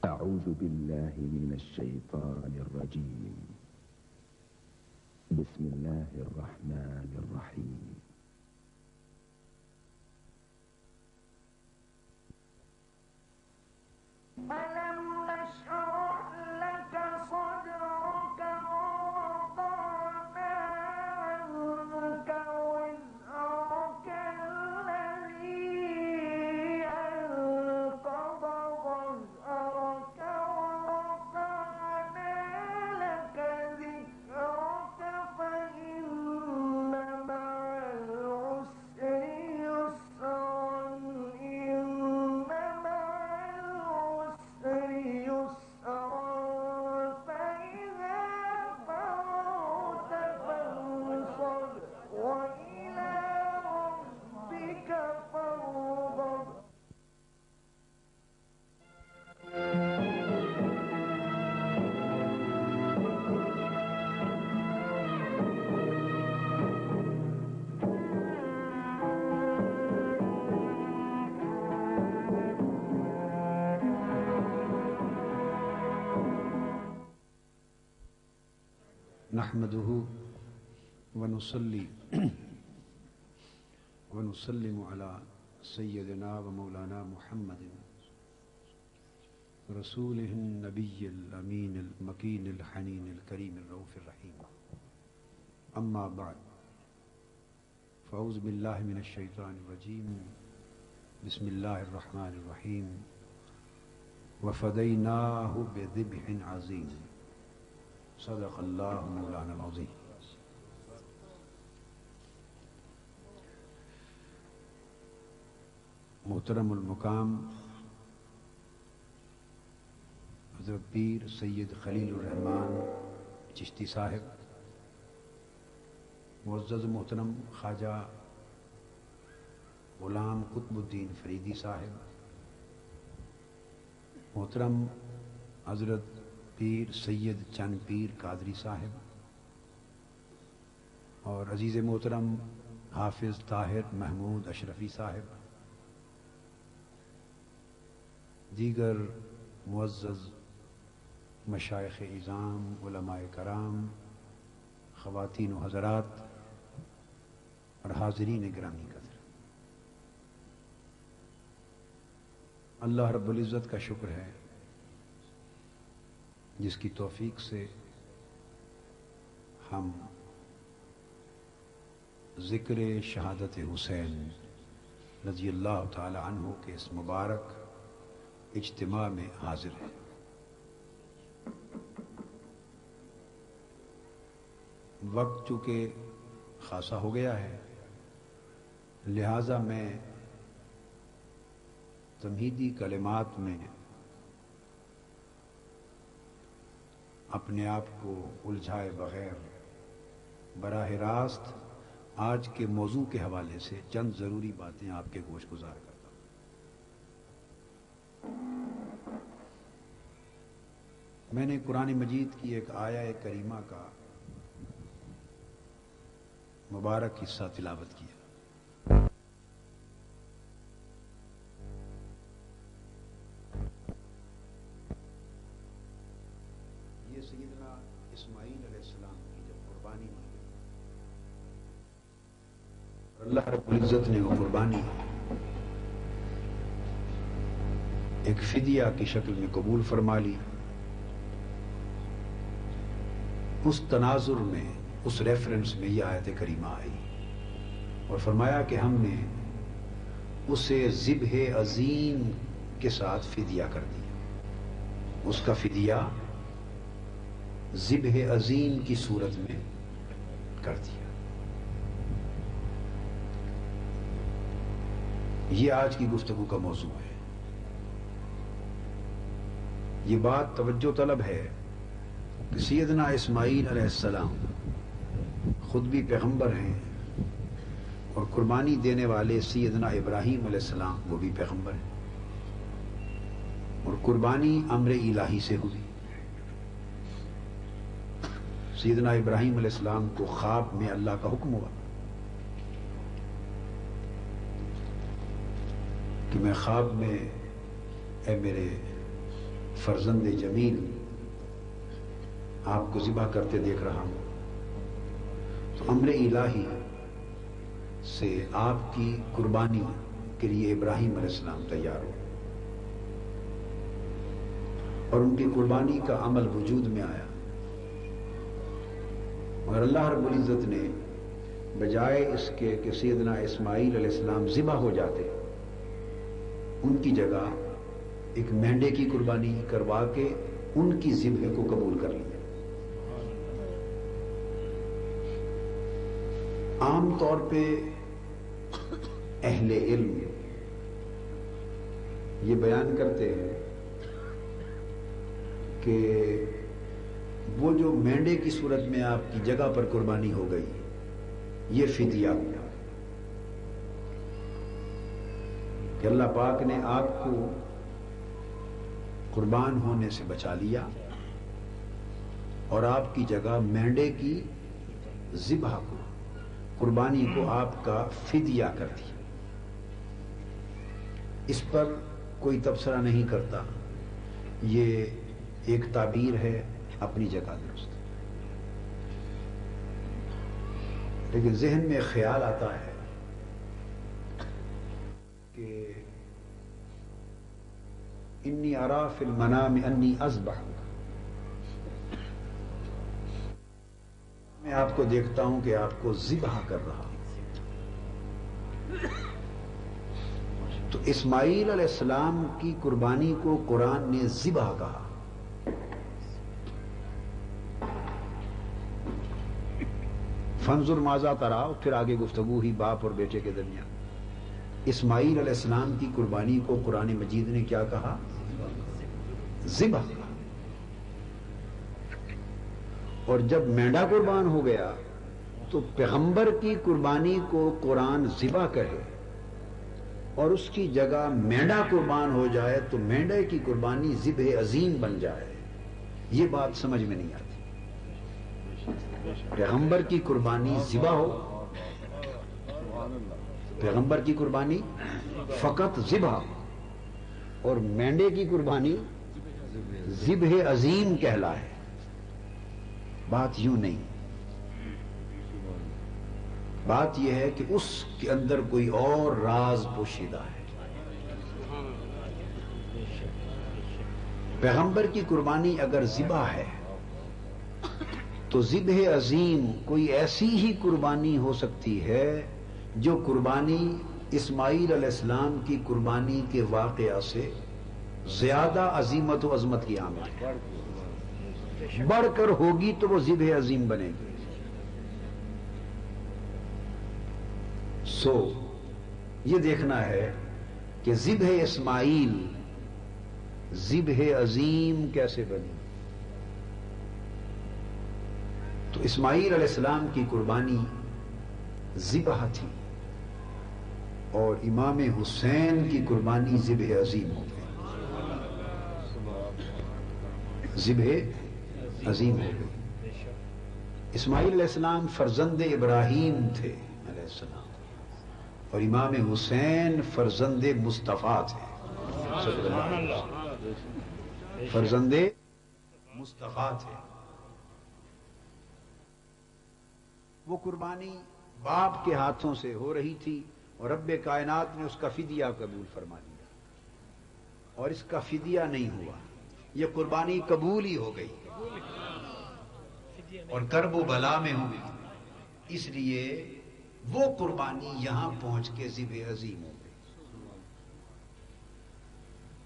أعوذ بالله من الشيطان الرجيم. بسم الله الرحمن الرحيم. ألم نشرح لك صدرك ووضعنا عنك وزرك الذي أنقض ظهرك ورفعنا لك ذكرك فإن مع العسر يسرا إن مع العسر يسرا فإذا فرغت فانصب وإلى ربك فارغب. نحمده ونصلي ونسلم على سيدنا ومولانا محمد رسوله النبي الأمين المكين الحنين الكريم الرؤوف الرحيم. أما بعد فأعوذ بالله من الشيطان الرجيم. بسم الله الرحمن الرحيم. وفديناه بذبح عظيم. صدق اللہ مولانا العظیم. محترم المقام حضرت پیر سید خلیل الرحمن چشتی صاحب، معزز محترم خواجہ غلام قطب الدین فریدی صاحب، محترم حضرت پیر سید چند پیر قادری صاحب، اور عزیز محترم حافظ طاہر محمود اشرفی صاحب، دیگر معزز مشائخ اعظام، علماء کرام، خواتین و حضرات اور حاضرین گرامی قدر، اللہ رب العزت کا شکر ہے جس کی توفیق سے ہم ذکر شہادت حسین رضی اللہ تعالی عنہ کے اس مبارک اجتماع میں حاضر ہیں۔ وقت چونکہ خاصا ہو گیا ہے، لہذا میں تمہیدی کلمات میں اپنے آپ کو الجھائے بغیر براہ راست آج کے موضوع کے حوالے سے چند ضروری باتیں آپ کے گوش گزار کرتا ہوں۔ میں نے قرآن مجید کی ایک آیہ کریمہ کا مبارک حصہ تلاوت کیا۔ یہ سیدنا اسماعیل علیہ السلام کی جب قربانی ہوئی، اللہ رب العزت نے وہ قربانی ایک فدیہ کی شکل میں قبول فرما لی۔ اس تناظر میں، اس ریفرنس میں یہ آیت کریمہ آئی اور فرمایا کہ ہم نے اسے ذبح عظیم کے ساتھ فدیہ کر دیا۔ اس کا فدیہ ذبح عظیم کی صورت میں کر دیا۔ یہ آج کی گفتگو کا موضوع ہے۔ یہ بات توجہ طلب ہے کہ سیدنا اسماعیل علیہ السلام خود بھی پیغمبر ہیں اور قربانی دینے والے سیدنا ابراہیم علیہ السلام وہ بھی پیغمبر ہیں، اور قربانی امر الہی سے ہوئی۔ سیدنا ابراہیم علیہ السلام کو خواب میں اللہ کا حکم ہوا کہ میں خواب میں اے میرے فرزند جمیل آپ کو ذبح کرتے دیکھ رہا ہوں، تو امر الہی سے آپ کی قربانی کے لیے ابراہیم علیہ السلام تیار ہو، اور ان کی قربانی کا عمل وجود میں آیا، مگر اللہ رب العزت نے بجائے اس کے کہ سیدنا اسماعیل علیہ السلام ذبح ہو جاتے، ان کی جگہ ایک مینڈے کی قربانی کروا کے ان کی ذبح کو قبول کر لیا۔ عام طور پہ اہل علم یہ بیان کرتے ہیں کہ وہ جو مینڈے کی صورت میں آپ کی جگہ پر قربانی ہو گئی یہ فدیہ ہوا کہ اللہ پاک نے آپ کو قربان ہونے سے بچا لیا اور آپ کی جگہ مینڈے کی ذبح کو، قربانی کو آپ کا فدیہ کر دیا۔ اس پر کوئی تبصرہ نہیں کرتا، یہ ایک تعبیر ہے اپنی جگہ درست، لیکن ذہن میں خیال آتا ہے کہ انی ارا فی المنام انی اذبح، میں آپ کو دیکھتا ہوں کہ آپ کو ذبح کر رہا ہوں۔ تو اسماعیل علیہ السلام کی قربانی کو قرآن نے ذبح کہا۔ فانظر ماذا ترا، پھر آگے گفتگو ہی باپ اور بیٹے کے درمیان۔ اسماعیل علیہ السلام کی قربانی کو قرآن مجید نے کیا کہا؟ ذبح کہا۔ اور جب مینڈا قربان ہو گیا تو پیغمبر کی قربانی کو قرآن ذبح کہے اور اس کی جگہ مینڈا قربان ہو جائے تو مینڈے کی قربانی ذبح عظیم بن جائے، یہ بات سمجھ میں نہیں آتی۔ پیغمبر کی قربانی ذبح ہو، پیغمبر کی قربانی فقط ذبح، اور مینڈے کی قربانی ذبح عظیم کہلائے، بات یوں نہیں، بات یہ ہے کہ اس کے اندر کوئی اور راز پوشیدہ ہے۔ پیغمبر کی قربانی اگر ذبح ہے تو ذبح عظیم کوئی ایسی ہی قربانی ہو سکتی ہے جو قربانی اسماعیل علیہ السلام کی قربانی کے واقعہ سے زیادہ عظیمت و عظمت کی حامل ہے، بڑھ کر ہوگی تو وہ ذبح عظیم بنے گی۔ سو یہ دیکھنا ہے کہ ذبح اسماعیل ذبح عظیم کیسے بنی۔ تو اسماعیل علیہ السلام کی قربانی ذبح تھی اور امام حسین کی قربانی ذبح عظیم ہو گئی، ذبح عظیم ہو گئی۔ اسماعیل علیہ السلام فرزند ابراہیم تھے علیہ السلام، اور امام حسین فرزند مصطفیٰ تھے صلی اللہ علیہ وسلم، فرزند مصطفیٰ تھے۔ وہ قربانی باپ کے ہاتھوں سے ہو رہی تھی اور رب کائنات نے اس کا فدیہ قبول فرما لیا، اور اس کا فدیہ نہیں ہوا، یہ قربانی قبول ہی ہو گئی اور کرب و بلا میں ہوئی، اس لیے وہ قربانی یہاں پہنچ کے ذبح عظیم ہو گئی۔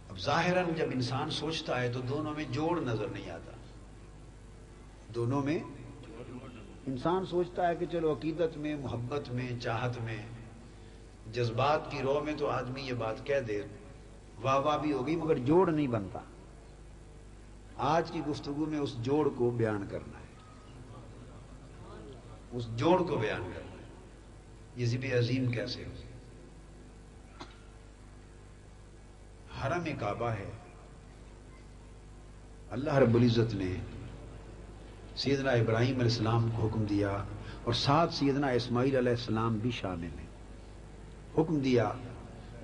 اب ظاہراً جب انسان سوچتا ہے تو دونوں میں جوڑ نظر نہیں آتا، دونوں میں انسان سوچتا ہے کہ چلو عقیدت میں، محبت میں، چاہت میں، جذبات کی رو میں تو آدمی یہ بات کہہ دے، واہ واہ بھی ہوگی، مگر جوڑ نہیں بنتا۔ آج کی گفتگو میں اس جوڑ کو بیان کرنا ہے، اس جوڑ کو بیان کرنا ہے، یہ ذبح عظیم کیسے ہو۔ حرم کعبہ ہے، اللہ رب العزت نے سیدنا ابراہیم علیہ السلام کو حکم دیا، اور ساتھ سیدنا اسماعیل علیہ السلام بھی شامل ہیں، حکم دیا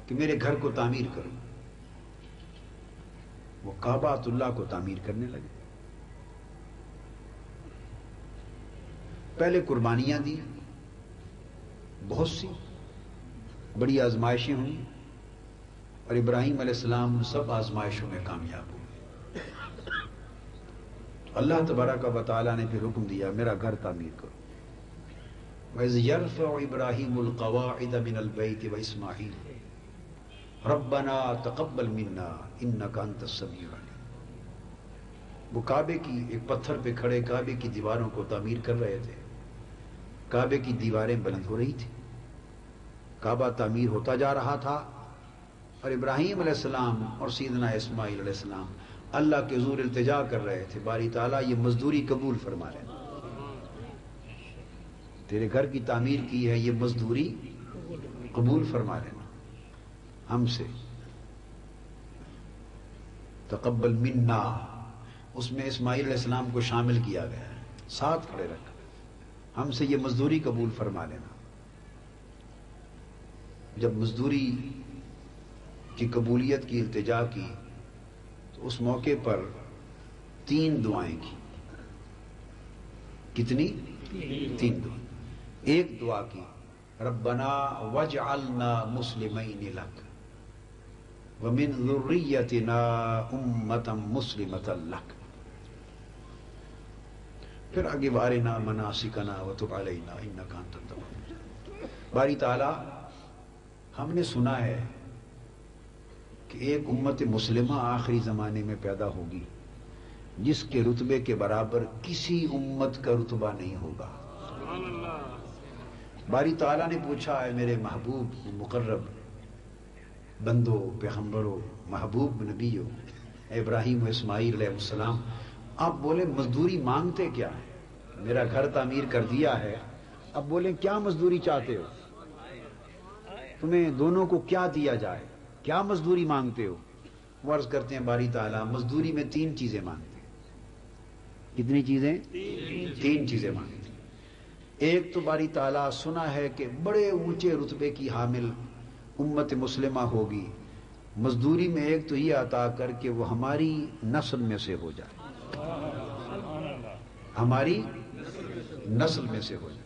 کہ میرے گھر کو تعمیر کرو۔ وہ کعبۃ اللہ کو تعمیر کرنے لگے. پہلے قربانیاں دی، بہت سی بڑی آزمائشیں ہوئیں، اور ابراہیم علیہ السلام سب آزمائشوں میں کامیاب ہوئے. اللہ تبارک و تعالیٰ نے پھر حکم دیا میرا گھر تعمیر کرو. وَإِذْ يَرْفَعُ إِبْرَاهِيمُ الْقَوَاعِدَ مِنَ الْبَيْتِ وَإِسْمَاعِيلُ رَبَّنَا تَقَبَّلْ مِنَّا إِنَّكَ أَنْتَ السَّمِيعُ الْعَلِيمُ. وہ کعبے کی ایک پتھر پہ کھڑے کعبے کی دیواروں کو تعمیر کر رہے تھے. کعبے کی دیواریں بلند ہو رہی تھی، کعبہ تعمیر ہوتا جا رہا تھا، اور ابراہیم علیہ السلام اور سیدنا اسماعیل علیہ السلام اللہ کے حضور التجا کر رہے تھے، باری تعالیٰ یہ مزدوری قبول فرما لینا، تیرے گھر کی تعمیر کی ہے، یہ مزدوری قبول فرما لینا ہم سے. تقبل منا، اس میں اسماعیل علیہ السلام کو شامل کیا گیا ہے، ساتھ کھڑے رکھا، ہم سے یہ مزدوری قبول فرما لینا. جب مزدوری کی قبولیت کی التجا کی تو اس موقع پر 3 دعائیں کی. کتنی؟ 3 دعائیں. ایک دعا کی ربنا واجعلنا مسلمین لک ومن ذریتنا امتا مسلمتا لک. پھر آگے وارنا مناسکنا وتب علینا انک انت التواب. باری تعالی ہم نے سنا ہے کہ ایک امت مسلمہ آخری زمانے میں پیدا ہوگی جس کے رتبے کے برابر کسی امت کا رتبہ نہیں ہوگا. باری تعالیٰ نے پوچھا ہے میرے محبوب مقرب بندو پیغمبرو محبوب نبیو ابراہیم و اسماعیل علیہ السلام، آپ بولے مزدوری مانگتے کیا ہے؟ میرا گھر تعمیر کر دیا ہے، اب بولیں کیا مزدوری چاہتے ہو؟ تمہیں دونوں کو کیا دیا جائے؟ کیا مزدوری مانگتے ہو؟ وہ عرض کرتے ہیں باری تعالیٰ مزدوری میں 3 چیزیں مانگتے ہیں. کتنی چیزیں؟ 3 چیزیں مانگتے ہیں. ایک تو باری تعالیٰ سنا ہے کہ بڑے اونچے رتبے کی حامل امت مسلمہ ہوگی، مزدوری میں ایک تو یہ عطا کر کہ وہ ہماری نسل میں سے ہو جائے، ہماری نسل میں سے ہو جائے.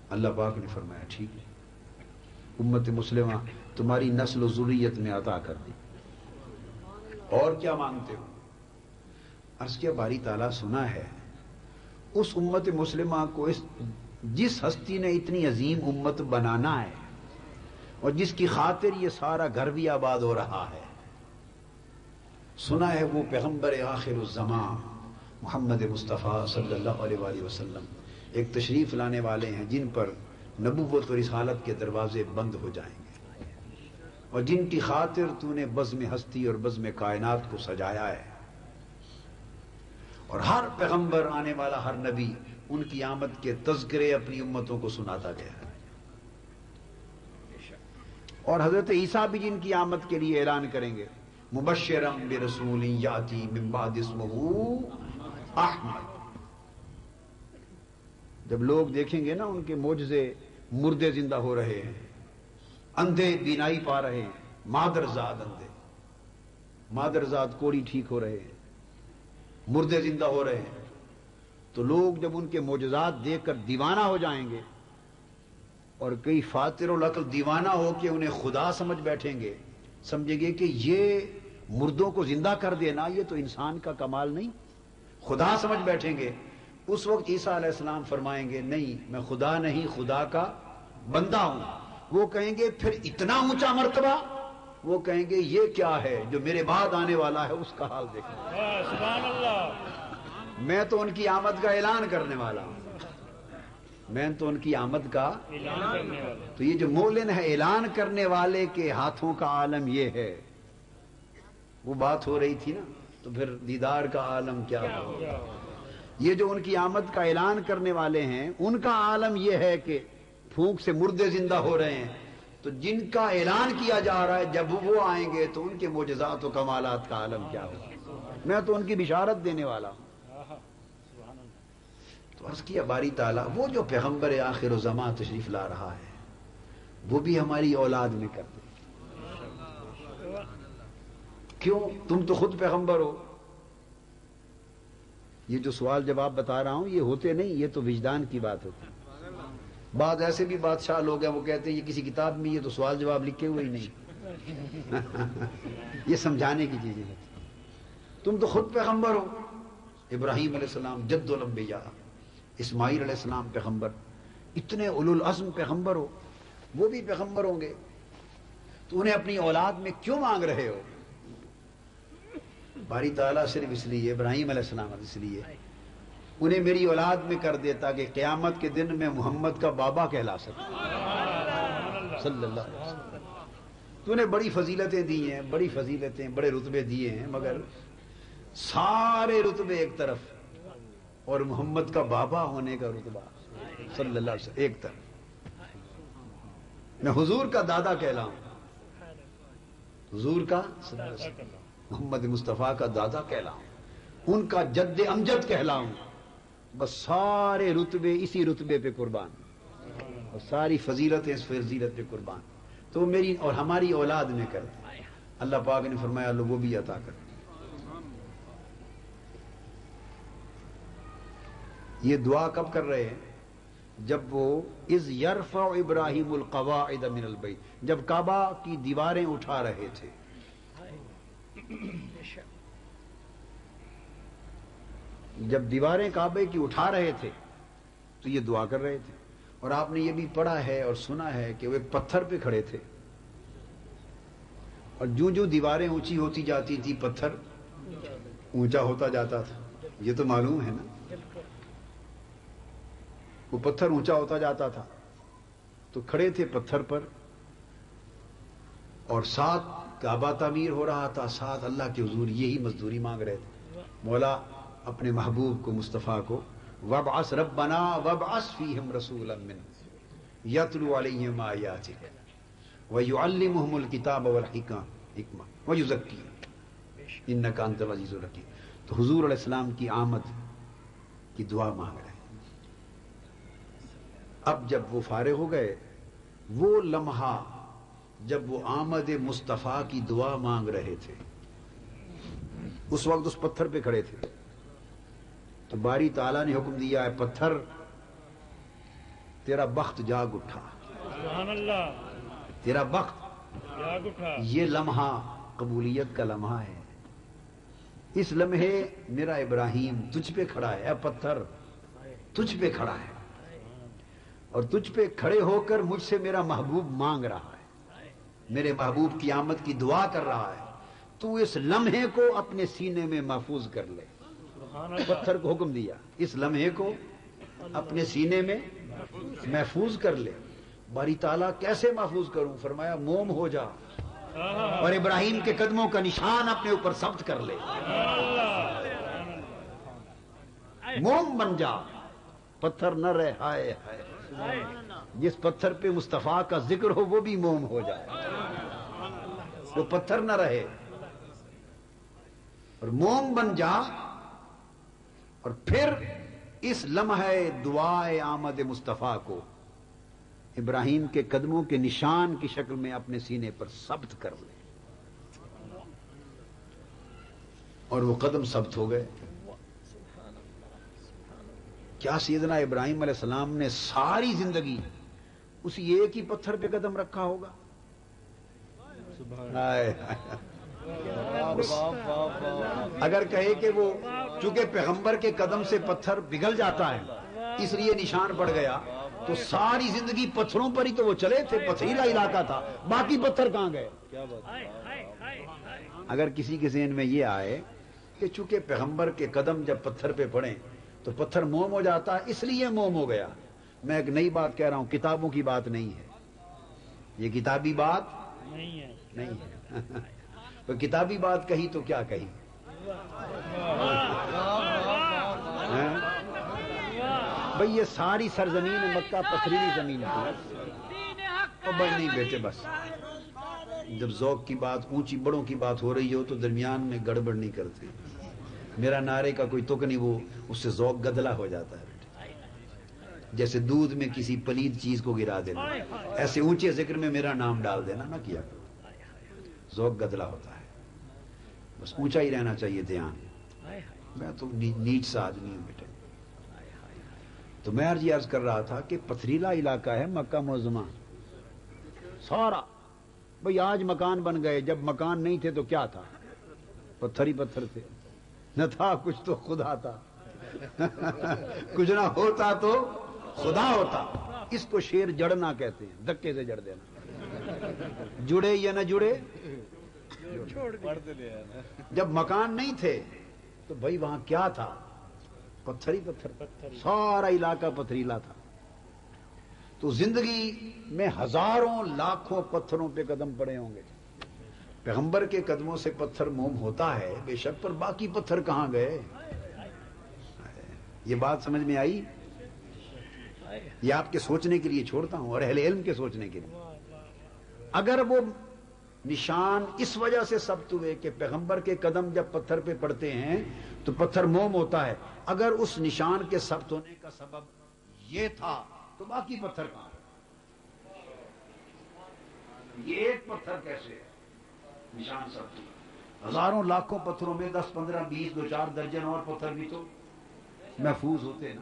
اللہ پاک نے فرمایا ٹھیک ہے، امت مسلمہ تمہاری نسل و ذریت میں عطا کر دی. اور کیا مانگتے ہو؟ عرض کیا باری تعالیٰ سنا ہے اس امت مسلمہ کو جس ہستی نے اتنی عظیم امت بنانا ہے اور جس کی خاطر یہ سارا گھر بھی آباد ہو رہا ہے، سنا ہے وہ پیغمبر آخر الزمان محمد مصطفیٰ صلی اللہ علیہ وآلہ وسلم ایک تشریف لانے والے ہیں جن پر نبوت و رسالت کے دروازے بند ہو جائیں گے، اور جن کی خاطر تو نے بزم ہستی اور بزم کائنات کو سجایا ہے. اور ہر پیغمبر آنے والا ہر نبی ان کی آمد کے تذکرے اپنی امتوں کو سناتا گیا ہے. اور حضرت عیسیٰ بھی جن کی آمد کے لیے اعلان کریں گے مبشرم برسول یاتی من بعد اسمہ احمد. جب لوگ دیکھیں گے نا ان کے معجزے، مردے زندہ ہو رہے ہیں، اندھے بینائی پا رہے ہیں، مادرزاد اندھے، مادرزاد کوڑی ٹھیک ہو رہے ہیں، مردے زندہ ہو رہے ہیں، تو لوگ جب ان کے معجزات دیکھ کر دیوانہ ہو جائیں گے، اور کئی فاتر العقل دیوانہ ہو کے انہیں خدا سمجھ بیٹھیں گے، سمجھیں گے کہ یہ مردوں کو زندہ کر دینا یہ تو انسان کا کمال نہیں، خدا سمجھ بیٹھیں گے. اس وقت عیسیٰ علیہ السلام فرمائیں گے نہیں میں خدا نہیں خدا کا بندہ ہوں. وہ کہیں گے پھر اتنا اونچا مرتبہ؟ وہ کہیں گے یہ کیا ہے جو میرے بعد آنے والا ہے اس کا حال دیکھیں. سبحان اللہ. میں تو ان کی آمد کا اعلان کرنے والا ہوں، میں تو ان کی آمد کا اعلان کرنے والا. تو یہ جو مولن ہے اعلان کرنے والے کے ہاتھوں کا عالم یہ ہے. وہ بات ہو رہی تھی نا، تو پھر دیدار کا عالم کیا ہو. یہ جو ان کی آمد کا اعلان کرنے والے ہیں ان کا عالم یہ ہے کہ پھونک سے مردے زندہ ہو رہے ہیں، تو جن کا اعلان کیا جا رہا ہے جب وہ آئیں گے تو ان کے معجزات و کمالات کا عالم کیا ہوگا. میں تو ان کی بشارت دینے والا ہوں. تو عرض کیا باری تعالیٰ وہ جو پیغمبر آخر الزمان تشریف لا رہا ہے وہ بھی ہماری اولاد میں کرتے. کیوں؟ تم تو خود پیغمبر ہو. یہ جو سوال جواب بتا رہا ہوں یہ ہوتے نہیں، یہ تو وجدان کی بات ہوتی ہے. بعض ایسے بھی بادشاہ لوگ ہیں وہ کہتے ہیں یہ کسی کتاب میں یہ تو سوال جواب لکھے ہوئے ہی نہیں. یہ سمجھانے کی چیزیں ہیں. تم تو خود پیغمبر ہو. ابراہیم علیہ السلام جد الانبیاء، اسماعیل علیہ السلام پیغمبر، اتنے اولو العزم پیغمبر ہو، وہ بھی پیغمبر ہوں گے، تو انہیں اپنی اولاد میں کیوں مانگ رہے ہو؟ باری تعالیٰ صرف اس لیے، ابراہیم علیہ السلام اس لیے انہیں میری اولاد میں کر دیتا کہ قیامت کے دن میں محمد کا بابا کہلا سکتا صلی اللہ علیہ وسلم. تو انہیں بڑی فضیلتیں دی ہیں، بڑی فضیلتیں، بڑے رتبے دیے ہیں، مگر سارے رتبے ایک طرف اور محمد کا بابا ہونے کا رتبہ صلی اللہ علیہ وسلم ایک طرف. میں حضور کا دادا کہلاؤں، حضور کا محمد مصطفیٰ کا دادا کہلاؤں، ان کا جد امجد کہلاؤں، بس سارے رتبے اسی رتبے پہ قربان اور ساری فضیلتیں اس فضیلت پہ قربان. تو میری اور ہماری اولاد میں کر دیں. اللہ پاک نے فرمایا اللہ وہ بھی عطا کر. یہ دعا کب کر رہے ہیں؟ جب وہ اذ یرفع ابراہیم القواعد من البیت، جب کعبہ کی دیواریں اٹھا رہے تھے. جب دیواریں کعبے کی اٹھا رہے تھے تو یہ دعا کر رہے تھے. اور آپ نے یہ بھی پڑھا ہے اور سنا ہے کہ وہ ایک پتھر پہ کھڑے تھے اور جو جو دیواریں اونچی ہوتی جاتی تھی پتھر اونچا ہوتا جاتا تھا. یہ تو معلوم ہے نا، وہ پتھر اونچا ہوتا جاتا تھا تو کھڑے تھے پتھر پر اور ساتھ کعبہ تعمیر ہو رہا تھا، ساتھ اللہ کے حضور یہی مزدوری مانگ رہے تھے. مولا اپنے محبوب کو مصطفیٰ کو وابعث ربنا وابعث فیہم رسولا منہم یتلو علیہم آیاتک ویعلمہم الکتاب والحکمہ ویزکیہم انک انت العزیز الحکیم. تو حضور علیہ السلام کی آمد کی دعا مانگ رہے ہیں. اب جب وہ فارغ ہو گئے، وہ لمحہ جب وہ آمد مصطفیٰ کی دعا مانگ رہے تھے، اس وقت اس پتھر پہ کھڑے تھے تو باری تعالیٰ نے حکم دیا ہے پتھر تیرا بخت جاگ اٹھا، سبحان اللہ، تیرا بخت جاگ اٹھا. یہ لمحہ قبولیت کا لمحہ ہے. اس لمحے میرا ابراہیم تجھ پہ کھڑا ہے، اے پتھر تجھ پہ کھڑا ہے اور تجھ پہ کھڑے ہو کر مجھ سے میرا محبوب مانگ رہا ہے، میرے محبوب کی آمد کی دعا کر رہا ہے. تو اس لمحے کو اپنے سینے میں محفوظ کر لے. پتھر کو حکم دیا اس لمحے کو اپنے سینے میں محفوظ کر لے. باری تعالیٰ کیسے محفوظ کروں؟ فرمایا موم ہو جا اور ابراہیم کے قدموں کا نشان اپنے اوپر ثبت کر لے. موم بن جا، پتھر نہ رہے. ہائے ہائے، جس پتھر پہ مصطفیٰ کا ذکر ہو وہ بھی موم ہو جائے، وہ پتھر نہ رہے اور موم بن جا. اور پھر اس لمحہ دعائے آمد مصطفیٰ کو ابراہیم کے قدموں کے نشان کی شکل میں اپنے سینے پر ثبت کر لے. اور وہ قدم ثبت ہو گئے. کیا سیدنا ابراہیم علیہ السلام نے ساری زندگی اسی ایک ہی پتھر پہ قدم رکھا ہوگا؟ اگر کہے کہ وہ چونکہ پیغمبر کے قدم سے پتھر پگھل جاتا ہے اس لیے نشان پڑ گیا، تو ساری زندگی پتھروں پر ہی تو وہ چلے تھے، پتھریلا علاقہ تھا، باقی پتھر کہاں گئے؟ اگر کسی کے ذہن میں یہ آئے کہ چونکہ پیغمبر کے قدم جب پتھر پہ پڑیں تو پتھر موم ہو جاتا ہے اس لیے موم ہو گیا، میں ایک نئی بات کہہ رہا ہوں، کتابوں کی بات نہیں ہے، یہ کتابی بات نہیں ہے. تو کتابی بات کہی تو کیا کہی؟ بھئی یہ ساری سرزمین مکہ پتھریلی زمین تھی. اور بڑھ نہیں بیٹے، بس جب ذوق کی بات، اونچی بڑوں کی بات ہو رہی ہو تو درمیان میں گڑبڑ نہیں کرتے. میرا نعرے کا کوئی تک نہیں، وہ اس سے ذوق گدلا ہو جاتا ہے بیٹے. جیسے دودھ میں کسی پلید چیز کو گرا دینا، ایسے اونچے ذکر میں میرا نام ڈال دینا نہ کیا کرو، ذوق گدلا ہوتا ہے. بس اونچا ہی رہنا چاہیے دھیان. میں تو نیچ سا آدمی ہوں بیٹے. تو میں عرض کر رہا تھا کہ پتھریلا علاقہ ہے مکہ معظمہ سارا. بھئی آج مکان بن گئے، جب مکان نہیں تھے تو کیا تھا؟ پتھر ہی پتھر تھے. نہ تھا کچھ تو خدا تھا. کچھ نہ ہوتا تو خدا ہوتا. اس کو شیر جڑنا کہتے ہیں، دھکے سے جڑ دینا. جڑے یا نہ جڑے، جب مکان نہیں تھے تو بھائی وہاں کیا تھا؟ پتھر ہی پتھر. سارا علاقہ پتھریلا تھا. تو زندگی میں ہزاروں لاکھوں پتھروں پہ قدم پڑے ہوں گے. پیغمبر کے قدموں سے پتھر موم ہوتا ہے بے شک، پر باقی پتھر کہاں گئے؟ یہ بات سمجھ میں آئی؟ یہ آپ کے سوچنے کے لیے چھوڑتا ہوں اور اہل علم کے سوچنے کے لیے. اگر وہ نشان اس وجہ سے ثبت ہوئے کہ پیغمبر کے قدم جب پتھر پہ پڑتے ہیں تو پتھر موم ہوتا ہے، اگر اس نشان کے ثبت ہونے کا سبب یہ تھا تو باقی پتھر کہاں؟ یہ ایک پتھر کیسے نشان ثبت ہوا؟ ہزاروں لاکھوں پتھروں میں 10 15 20 2 4 درجن اور پتھر بھی تو محفوظ ہوتے نا.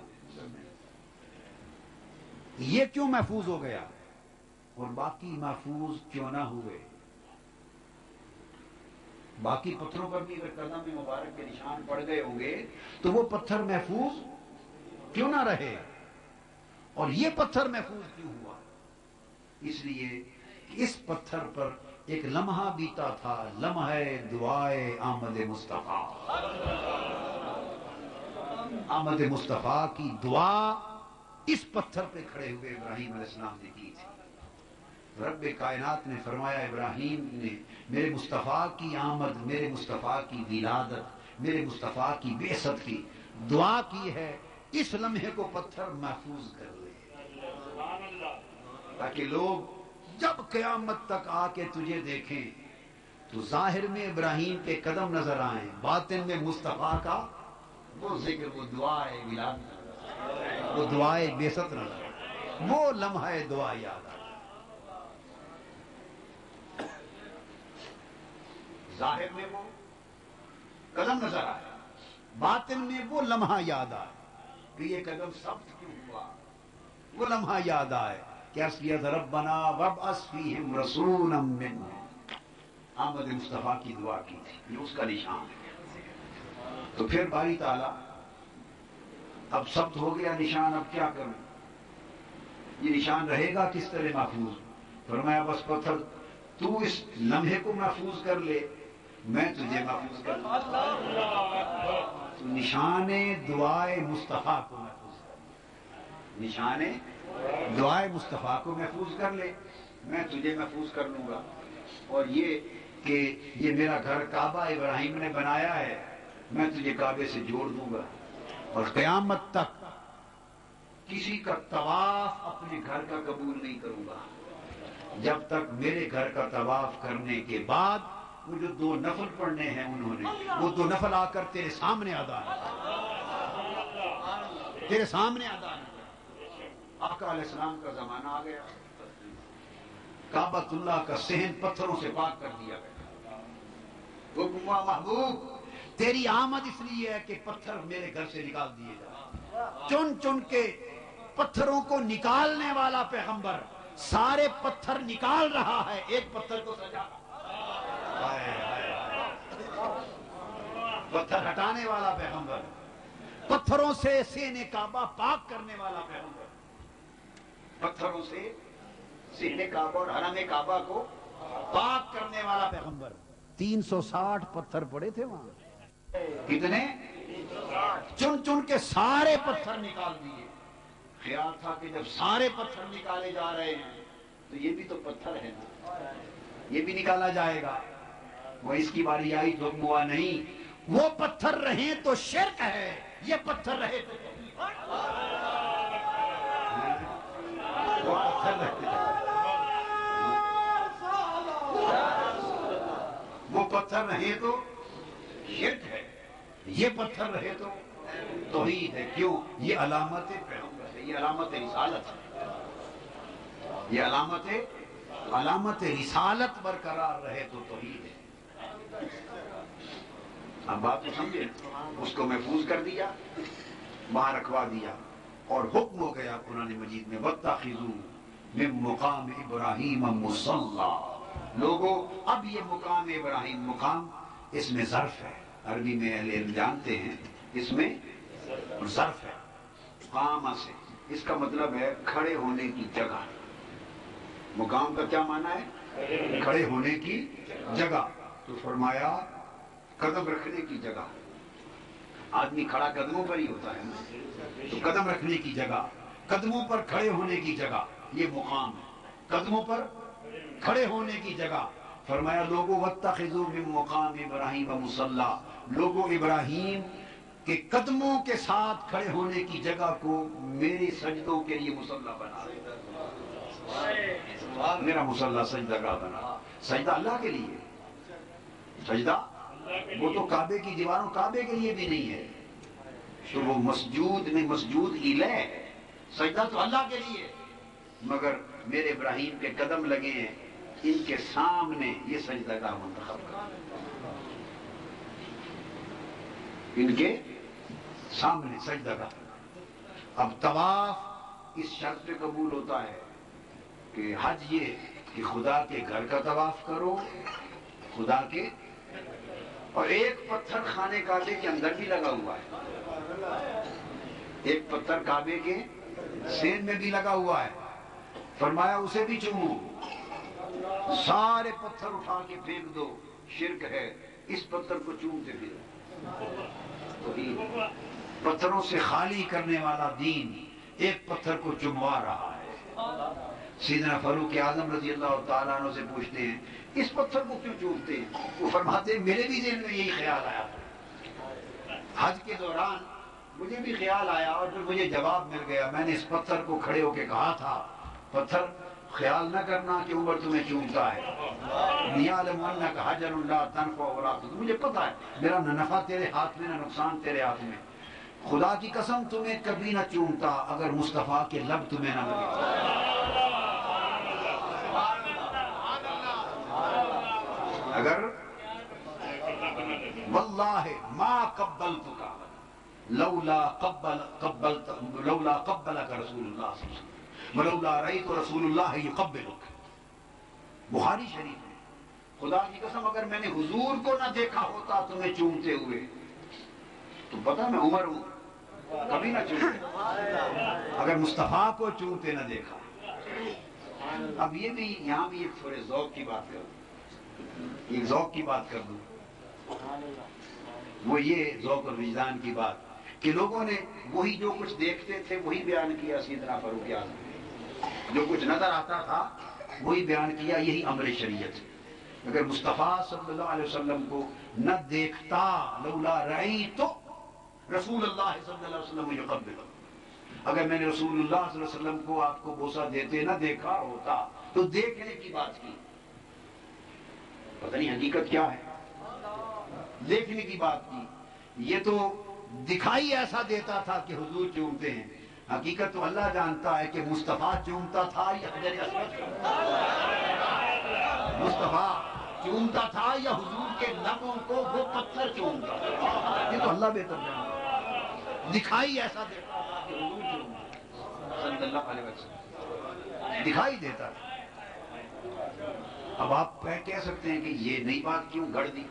یہ کیوں محفوظ ہو گیا اور باقی محفوظ کیوں نہ ہوئے؟ باقی پتھروں پر بھی اگر قدم مبارک کے نشان پڑ گئے ہوں گے تو وہ پتھر محفوظ کیوں نہ رہے؟ اور یہ پتھر محفوظ کیوں ہوا؟ اس لیے کہ اس پتھر پر ایک لمحہ بیتا تھا، لمحہ دعائے آمد مصطفیٰ. آمد مصطفیٰ کی دعا اس پتھر پہ کھڑے ہوئے ابراہیم علیہ السلام نے کی تھی. رب کائنات نے فرمایا ابراہیم نے میرے مصطفیٰ کی آمد، میرے مصطفیٰ کی ولادت، میرے مصطفیٰ کی بعثت کی دعا کی ہے، اس لمحے کو پتھر محفوظ کر لے تاکہ لوگ جب قیامت تک آ کے تجھے دیکھیں تو ظاہر میں ابراہیم کے قدم نظر آئیں، باطن میں مصطفیٰ کا وہ ذکر، وہ دعائے ولادت، وہ دعائے بعثت نظر آئے، وہ لمحہ دعا یاد آئے. ظاہر میں وہ قدم نظر آئے، باطن میں وہ لمحہ یاد آئے کہ یہ قدم ثبت کیوں ہوا. وہ لمحہ یاد آئے کہ عرض کیا تھا ربنا وابعث فیہم رسولا منہم. آمد مصطفیٰ کی دعا کی تھی، یہ اس کا نشان ہے. تو پھر باری تعالیٰ اب ثبت ہو گیا نشان، اب کیا کروں؟ یہ نشان رہے گا کس طرح محفوظ؟ فرمایا بس پتھر تو اس لمحے کو محفوظ کر لے، میں تجھے محفوظ کر لوں. تو نشان دعائے مصطفیٰ کو محفوظ کر، نشان دعائے مصطفیٰ کو محفوظ کر لے، میں تجھے محفوظ کر لوں گا. اور یہ کہ یہ میرا گھر کعبہ ابراہیم نے بنایا ہے، میں تجھے کعبے سے جوڑ دوں گا، اور قیامت تک کسی کا طواف اپنے گھر کا قبول نہیں کروں گا جب تک میرے گھر کا طواف کرنے کے بعد وہ جو 2 نفل پڑھنے ہیں انہوں نے وہ 2 نفل آ کر تیرے سامنے ادا ہے، تیرے سامنے ادا ہے. آقا علیہ السلام کا زمانہ آ گیا، کعبۃ اللہ کا صحن پتھروں سے پاک کر دیا گیا. حکم ہوا محبوب تیری آمد اس لیے ہے کہ پتھر میرے گھر سے نکال دیے جائیں. چن چن کے پتھروں کو نکالنے والا پیغمبر سارے پتھر نکال رہا ہے، ایک پتھر کو سجا. پتھر ہٹانے والا پیغمبر، پتھروں سے سینے کعبہ پاک کرنے والا پیغمبر، پتھروں سے سینے کعبہ اور حرم کعبہ کو پاک کرنے والا پیغمبر. 360 پتھر پڑے تھے وہاں. کتنے؟ چن چن کے سارے پتھر نکال دیے. خیال تھا کہ جب سارے پتھر نکالے جا رہے ہیں تو یہ بھی تو پتھر ہے نا، یہ بھی نکالا جائے گا. وہ اس کی باری آئی تو حکم ہوا نہیں، وہ پتھر رہیں تو شرک ہے، یہ پتھر رہے تو وہ پتھر رہے، وہ پتھر رہے تو شرک ہے، یہ پتھر رہے تو توحید ہے. کیوں؟ یہ علامت پیغمبر ہے، یہ علامت رسالت ہے، یہ علامت رسالت برقرار رہے تو توحید ہے. اب بات تو سمجھے، اس کو محفوظ کر دیا، وہاں رکھوا دیا، اور حکم ہو گیا قرآن مجید میں وَاتَّخِذُوا مِن مقام ابراہیم مصلی۔ لوگوں اب یہ مقام ابراہیم، مقام اس میں ظرف ہے، عربی میں اہل علم جانتے ہیں اس میں ظرف ہے، قامہ سے، اس کا مطلب ہے کھڑے ہونے کی جگہ۔ مقام کا کیا معنی ہے؟ کھڑے ہونے کی جگہ۔ تو فرمایا قدم رکھنے کی جگہ، آدمی کھڑا قدموں پر ہی ہوتا ہے نا، تو قدم رکھنے کی جگہ، قدموں پر کھڑے ہونے کی جگہ، یہ مقام ہے، قدموں پر کھڑے ہونے کی جگہ۔ فرمایا لوگوں واتخذوا من مقام ابراہیم مصلی، لوگوں ابراہیم کے قدموں کے ساتھ کھڑے ہونے کی جگہ کو میرے سجدوں کے لیے مصلی بنا دے۔ میرا مصلی سجدہ گاہ بنا، سجدہ اللہ کے لیے، سجدہ وہ تو کعبے کی دیواروں، کعبے کے لیے بھی نہیں ہے، تو وہ مسجود میں مسجود الیہ ہے، سجدہ تو اللہ کے لیے، مگر میرے ابراہیم کے قدم لگے ہیں، ان کے سامنے یہ سجدہ گاہ منتخب کر، ان کے سامنے سجدہ گاہ۔ اب طواف اس شرط پہ قبول ہوتا ہے کہ حج یہ کہ خدا کے گھر کا طواف کرو، خدا کے، اور ایک پتھر خانے کعبے کے اندر بھی لگا ہوا ہے، ایک پتھر کعبے کے سین میں بھی لگا ہوا ہے، فرمایا اسے بھی چومو، سارے پتھر اٹھا کے پھینک دو، شرک ہے، اس پتھر کو چومتے پھرو۔ توحید، پتھروں سے خالی کرنے والا دین ایک پتھر کو چموا رہا ہے۔ سیدنا فاروق اعظم رضی اللہ تعالیٰ عنہ سے پوچھتے ہیں اس پتھر کو کیوں چومتے ہیں؟ وہ فرماتے ہیں میرے بھی ذہن میں یہی خیال آیا، حج کے دوران مجھے بھی خیال آیا، اور پھر مجھے جواب مل گیا، میں نے اس پتھر کو کھڑے ہو کے کہا تھا پتھر خیال نہ کرنا کہ عمر تمہیں چومتا ہے، لِيَعْلَمُ أَنَّكَ حَجَرٌ لَا تَنْفَعُ وَلَا تَضُرُّ، مجھے پتا ہے میرا نہ نفع تیرے ہاتھ میں نہ نقصان تیرے ہاتھ میں، خدا کی قسم تمہیں کبھی نہ چومتا اگر مصطفیٰ کے لب تمہیں نہ لگے، اگر واللہ ما قبلتک لولا قبلک رسول اللہ صلی اللہ علیہ وسلم ولولا رأیت رسول اللہ یقبلک، بخاری شریف میں، خدا کی قسم اگر میں نے حضور کو نہ دیکھا ہوتا تمہیں چومتے ہوئے تو پتہ میں عمر ہوں کبھی نہ چومتے، اگر مصطفیٰ کو چومتے نہ دیکھا۔ اب یہ بھی یہاں بھی ایک تھوڑے ذوق کی بات کروں، ایک ذوق کی بات کر دوں، وہ یہ ذوق اور وجدان کی بات کہ لوگوں نے وہی جو کچھ دیکھتے تھے وہی بیان کیا، سیدنا فاروق اعظم نے جو کچھ نظر آتا تھا وہی بیان کیا، یہی امر شریعت ہے۔ اگر مصطفیٰ صلی اللہ علیہ وسلم کو نہ دیکھتا، لولا رأیت رسول اللہ صلی اللہ علیہ وسلم یقبل، اگر میں نے رسول اللہ صلی اللہ علیہ وسلم کو آپ کو بوسہ دیتے نہ دیکھا ہوتا تو دیکھنے کی بات کی، پتہ نہیں حقیقت کیا ہے، دیکھنے کی بات کی، یہ تو دکھائی ایسا دیتا تھا کہ حضور چومتے ہیں، حقیقت تو اللہ جانتا ہے کہ مصطفیٰ چومتا تھا یا حجر اسود، مصطفیٰ چومتا تھا یا حضور کے لبوں کو وہ پتھر چومتا تھا، یہ تو اللہ بہتر جانتا، دکھائی ایسا دیتا تھا کہ حضور چومتا صلی اللہ علیہ وسلم، دکھائی دیتا تھا۔ اب آپ کہہ سکتے ہیں کہ یہ نئی بات کیوں گڑ دی،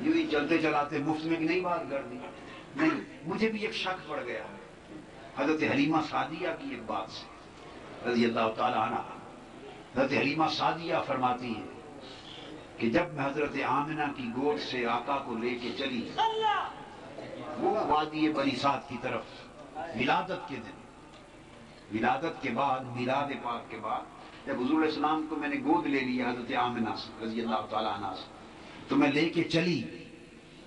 یوں ہی چلتے چلاتے مفت میں نئی بات گڑ دی، نہیں، مجھے بھی ایک شک پڑ گیا حضرت حلیمہ سعدیہ کی ایک بات سے رضی اللہ تعالیٰ عنہ۔ حضرت حلیمہ سعدیہ فرماتی ہے کہ جب میں حضرت آمنہ کی گود سے آقا کو لے کے چلی وہ وادی بنی سعد کی طرف، ولادت کے دن، ولادت کے بعد، میلاد پاک کے بعد، جب حضور علیہ السلام کو میں نے گود لے لیا حضرت آمنہ سے رضی اللہ تعالیٰ عنہ سے، تو میں لے کے چلی،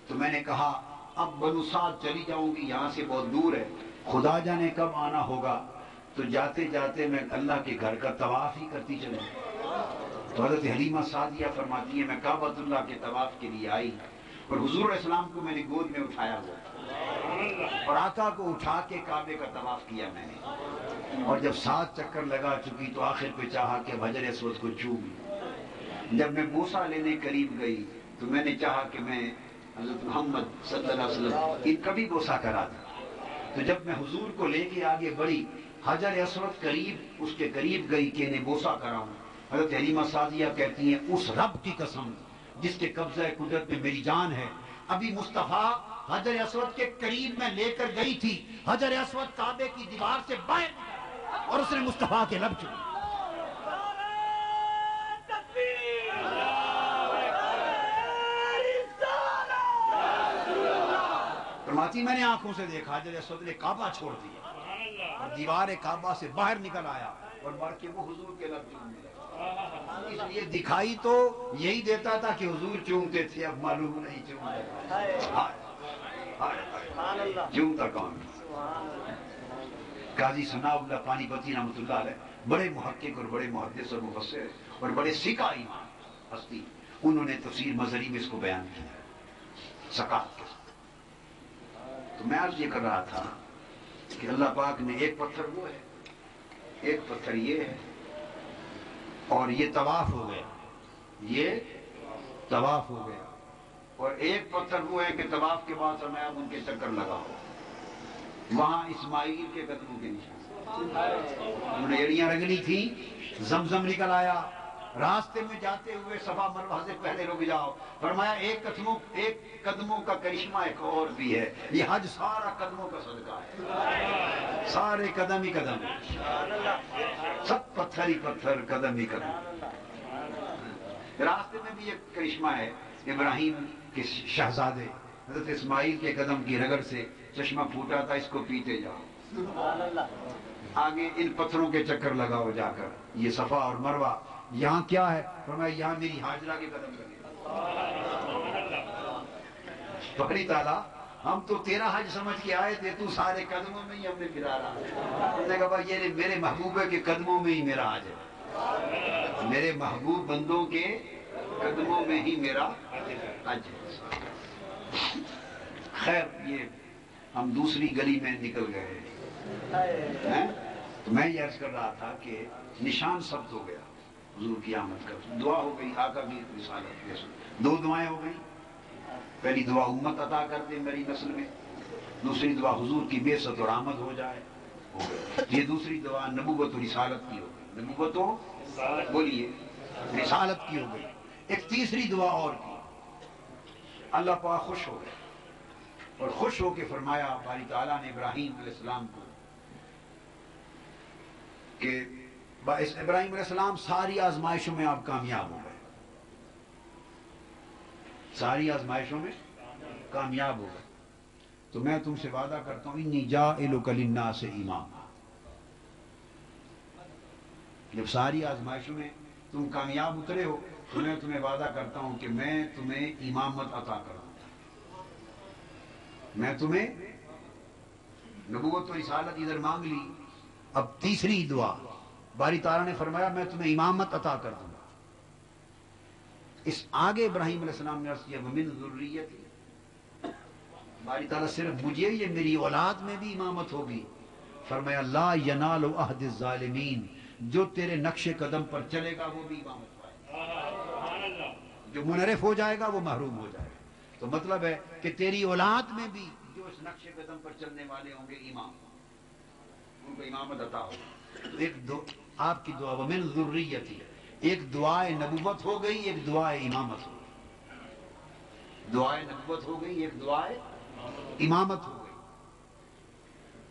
تو میں نے کہا اب بنو سعد چلی جاؤں گی، یہاں سے بہت دور ہے، خدا جانے کب آنا ہوگا، تو جاتے جاتے میں اللہ کے گھر کا طواف ہی کرتی چلوں۔ تو حضرت حلیمہ سعدیہ فرماتی ہے میں کعبۃ اللہ کے طواف کے لیے آئی اور حضور علیہ السلام کو میں نے گود میں اٹھایا ہوا اور آقا کو اٹھا کے کعبے کا طواف کیا میں نے، اور جب 7 چکر لگا چکی تو آخر پہ چاہا کہ حجر اسود کو چوم لوں۔ جب میں بوسہ لینے قریب گئی تو میں نے چاہا کہ میں حضرت محمد صلی اللہ علیہ وسلم ان کبھی بوسا کرا تھا. تو جب میں حضور کو لے کے آگے بڑھی، حجر اسود قریب، اس کے قریب گئی کہ انہیں بوسا کراؤں. حضرت حلیمہ سعدیہ کہتی ہیں اس رب کی قسم جس کے قبضہ قدرت میں میری جان ہے، ابھی مصطفیٰ حجر اسود کے قریب میں لے کر گئی تھی، حجر اسود کعبے کی دیوار سے باہر نکلا اور اس نے مصطفیٰ کے لب چومے. فرماتی میں نے آنکھوں سے دیکھا حجر اسود نے کعبہ چھوڑ دیا اور دیوار کعبہ سے باہر نکل آیا اور بڑھ کے وہ حضور کے لب چومنے لگا. اس لیے دکھائی تو یہی دیتا تھا کہ حضور چومتے تھے، اب معلوم نہیں چومتا کون. قاضی ثناء اللہ پانی پتی رحمۃ اللہ علیہ بڑے محقق اور بڑے محدث اور مفسر اور بڑے سکہ امام ہستی، انہوں نے تفسیر مظہری میں اس کو بیان کیا سکات کے ساتھ. تو میں عرض یہ کر رہا تھا کہ اللہ پاک نے ایک پتھر وہ ہے، ایک پتھر یہ ہے، اور یہ طواف ہو گیا، یہ طواف ہو گیا. اور ایک پتھر وہ ہے کہ طواف کے بعد فرمایا ان کے چکر لگاؤ، وہاں اسماعیل کے قدموں کے نشان، انہوں نے ایڑیاں رگڑی تھیں، زمزم نکل آیا. راستے میں جاتے ہوئے صفا مروہ سے پہلے رک جاؤ، فرمایا ایک قدموں کا کرشمہ ایک اور بھی ہے، یہ حج سارا قدموں کا صدقہ ہے، سارے قدم ہی قدم، سب پتھر ہی پتھر، قدم ہی قدم. راستے میں بھی ایک کرشمہ ہے، ابراہیم کے شہزادے حضرت اسماعیل کے قدم کی رگڑ سے چشمہ پھوٹا تھا، اس کو پیتے جاؤ، آگے ان پتھروں کے چکر لگاؤ جا کر. یہ صفا اور مروہ یہاں کیا ہے؟ فرمایا یہاں میری حاجرہ کے قدم لگے. بڑی تعالیٰ ہم تو تیرا حج سمجھ کے آئے تھے، تو سارے قدموں میں ہی ہم نے گرا رہا. ہم نے کہا یہ میرے محبوبے کے قدموں میں ہی میرا حج ہے، میرے محبوب بندوں کے قدموں میں ہی میرا حج ہے. خیر یہ ہم دوسری گلی میں نکل گئے ہیں. تو میں یہ عرض کر رہا تھا کہ نشان ثبت ہو گیا حضور کی آمد کا. دعا ہو گئی آقا کی رسالت، دو دعائیں ہو گئی. پہلی دعا امت عطا کر دے میری نسل میں، دوسری دعا حضور کی بعثت اور آمد ہو جائے. یہ دوسری دعا نبوت و رسالت کی ہو گئی، نبوت و بولیے رسالت کی ہو گئی. ایک تیسری دعا اور کی، اللہ پاک خوش ہو گئے اور خوش ہو کے فرمایا باری تعالیٰ نے ابراہیم علیہ السلام کو کہ ابراہیم علیہ السلام ساری آزمائشوں میں آپ کامیاب ہو گئے، ساری آزمائشوں میں کامیاب ہو گئے. تو میں تم سے وعدہ کرتا ہوں انی جاعلک للناس اماما. جب ساری آزمائشوں میں تم کامیاب اترے ہو تو میں تمہیں وعدہ کرتا ہوں کہ میں تمہیں امامت عطا کروں گا. میں تمہیں نبوت و رسالت ادھر مانگ لی. اب تیسری دعا باری تعالیٰ نے فرمایا میں تمہیں امامت عطا کر دوں گا. اس آگے ابراہیم علیہ السلام نے عرض کیا ومن ذریتی، باری تعالیٰ صرف مجھے یہ میری اولاد میں بھی امامت ہوگی. فرمایا لا ینال عہد الظالمین، جو تیرے نقش قدم پر چلے گا وہ بھی امامت پائے گا، جو منحرف ہو جائے گا وہ محروم ہو جائے گا. تو مطلب ہے کہ تیری اولاد میں بھی جو اس نقش قدم پر چلنے والے ہوں گے امام، ان کو امامت عطا ہوگی. تو ایک آپ کی دعا ومن ذریتی، ایک دعائے نبوت ہو گئی، ایک دعائے امامت ہو گئی. دعائے نبوت ہو گئی، ایک دعائے امامت ہو گئی.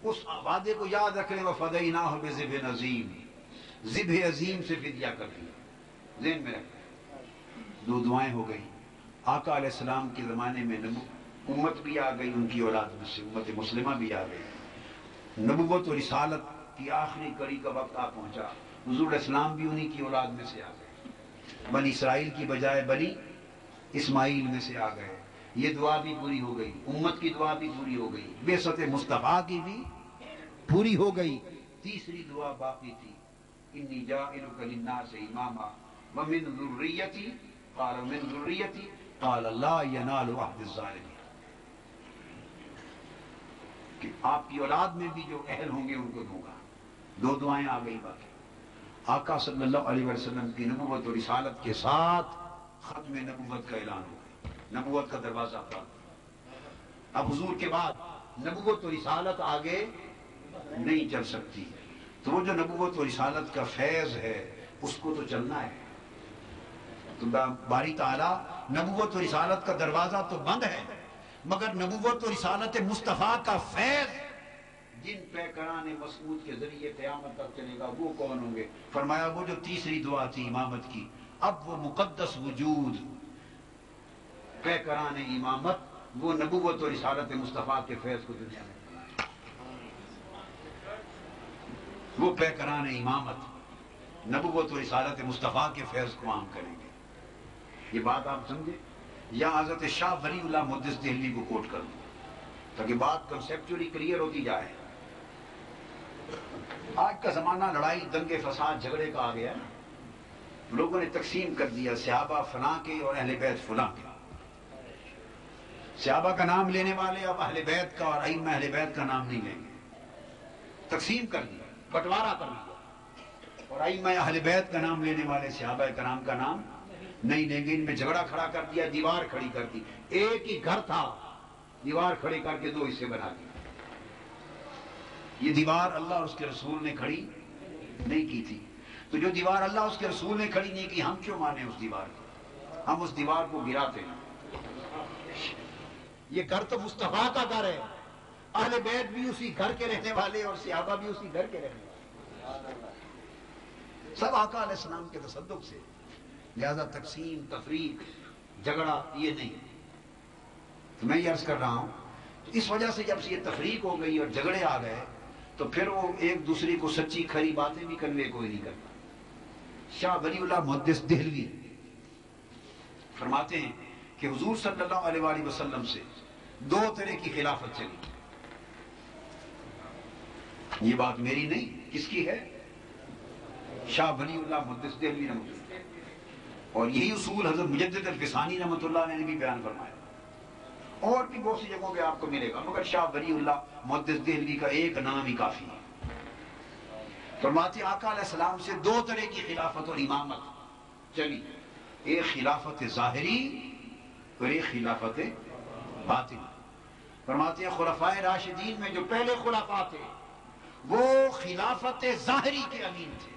اس وعدے کو یاد رکھ لیں وَفَدَيْنَاهُ بِذِبْحٍ عَظِيمٍ، ذبح عظیم سے فدیہ کر دیا. ذہن میں رکھ، دو دعائیں ہو گئی. آقا علیہ السلام کے زمانے میں امت بھی آ گئی، ان کی اولاد میں سے امت مسلمہ بھی آ گئی. نبوت و رسالت کی آخری کڑی کا وقت آ پہنچا. حضور علیہ السلام بھی انہی کی اولاد میں سے آ گئے، بنی اسرائیل کی بجائے بنی اسماعیل میں سے آ گئے. یہ دعا بھی پوری ہو گئی، امت کی دعا بھی پوری ہو گئی، بعثت مصطفیٰ کی بھی پوری ہو گئی. تیسری دعا باقی تھی، انی جاعلک للناس اماما ومن ذریتی، قال من ذریتی قال لا ینال عہد الظالمین، کہ آپ کی اولاد میں بھی جو اہل ہوں گے ان کو دوں گا. دو دعائیں آ گئی باقی. آقا صلی اللہ علیہ وسلم کی نبوت و رسالت کے ساتھ ختم نبوت کا اعلان ہو گیا، نبوت کا دروازہ بند. اب حضور کے بعد نبوت و رسالت آگے نہیں چل سکتی، تو وہ جو نبوت و رسالت کا فیض ہے اس کو تو چلنا ہے۔ تو باری تعالیٰ نبوت و رسالت کا دروازہ تو بند ہے، مگر نبوت و رسالت مصطفیٰ کا فیض جن پیکران مسعود کے ذریعے قیامت تک چلے گا وہ کون ہوں گے؟ فرمایا وہ جو تیسری دعا تھی امامت کی، اب وہ مقدس وجود پیکران امامت وہ نبوت و رسالت مصطفیٰ کے فیض کو دنیا میں، وہ پیکران امامت نبوت و رسالت مصطفیٰ کے فیض کو عام کریں گے۔ یہ بات آپ سمجھے؟ یا حضرت شاہ ولی اللہ محدث دہلوی کو کوٹ کر دوں تاکہ بات کنسیپچولی کلیئر ہوتی جائے۔ آج کا زمانہ لڑائی دنگے فساد جھگڑے کا آ گیا، لوگوں نے تقسیم کر دیا صحابہ فلاں کے اور اہل بیت فلاں کے، صحابہ کا نام لینے والے اب اہل بیت کا اور ائمہ اہل بیت کا نام نہیں لیں گے، تقسیم کر دیا، بٹوارا کر دیا، اور ائمہ اہل بیت کا نام لینے والے صحابہ کرام کا نام نہیں لیں گے۔ ان میں جھگڑا کھڑا کر دیا، دیوار کھڑی کر دی، ایک ہی گھر تھا، دیوار کھڑی کر کے دو حصے بنا دی۔ یہ دیوار اللہ اور اس کے رسول نے کھڑی نہیں کی تھی، تو جو دیوار اللہ اور اس کے رسول نے کھڑی نہیں کی، ہم کیوں مانیں اس دیوار کو؟ ہم اس دیوار کو گراتے ہیں۔ یہ گھر تو مصطفیٰ کا گھر ہے، اہل بیت بھی اسی گھر کے رہنے والے اور صحابہ بھی اسی گھر کے رہنے والے، سب آقا علیہ السلام کے تصدق سے، لہذا تقسیم تفریق جھگڑا یہ نہیں۔ تو میں یہ عرض کر رہا ہوں اس وجہ سے جب سے یہ تفریق ہو گئی اور جھگڑے آ گئے تو پھر وہ ایک دوسرے کو سچی کھری باتیں بھی کرنے کوئی نہیں کرتا۔ شاہ ولی اللہ محدث دہلوی فرماتے ہیں کہ حضور صلی اللہ علیہ وآلہ وسلم سے دو طرح کی خلافت چلی، یہ بات میری نہیں، کس کی ہے؟ شاہ ولی اللہ محدث دہلوی رحمۃ اللہ، اور یہی اصول حضرت مجدد الفسانی رحمۃ اللہ علیہ نے بھی بیان فرمایا، اور بھی بہت سی جگہوں پہ آپ کو ملے گا، مگر شاہ ولی اللہ محدث دہلوی کا ایک نام ہی کافی ہے۔ فرماتے آقا علیہ السلام سے دو طرح کی خلافت اور امامت چلی، ایک خلافت ظاہری اور ایک خلافت باطنی۔ فرماتے ہیں خلفائے راشدین میں جو پہلے خلفاء تھے وہ خلافت ظاہری کے امین تھے،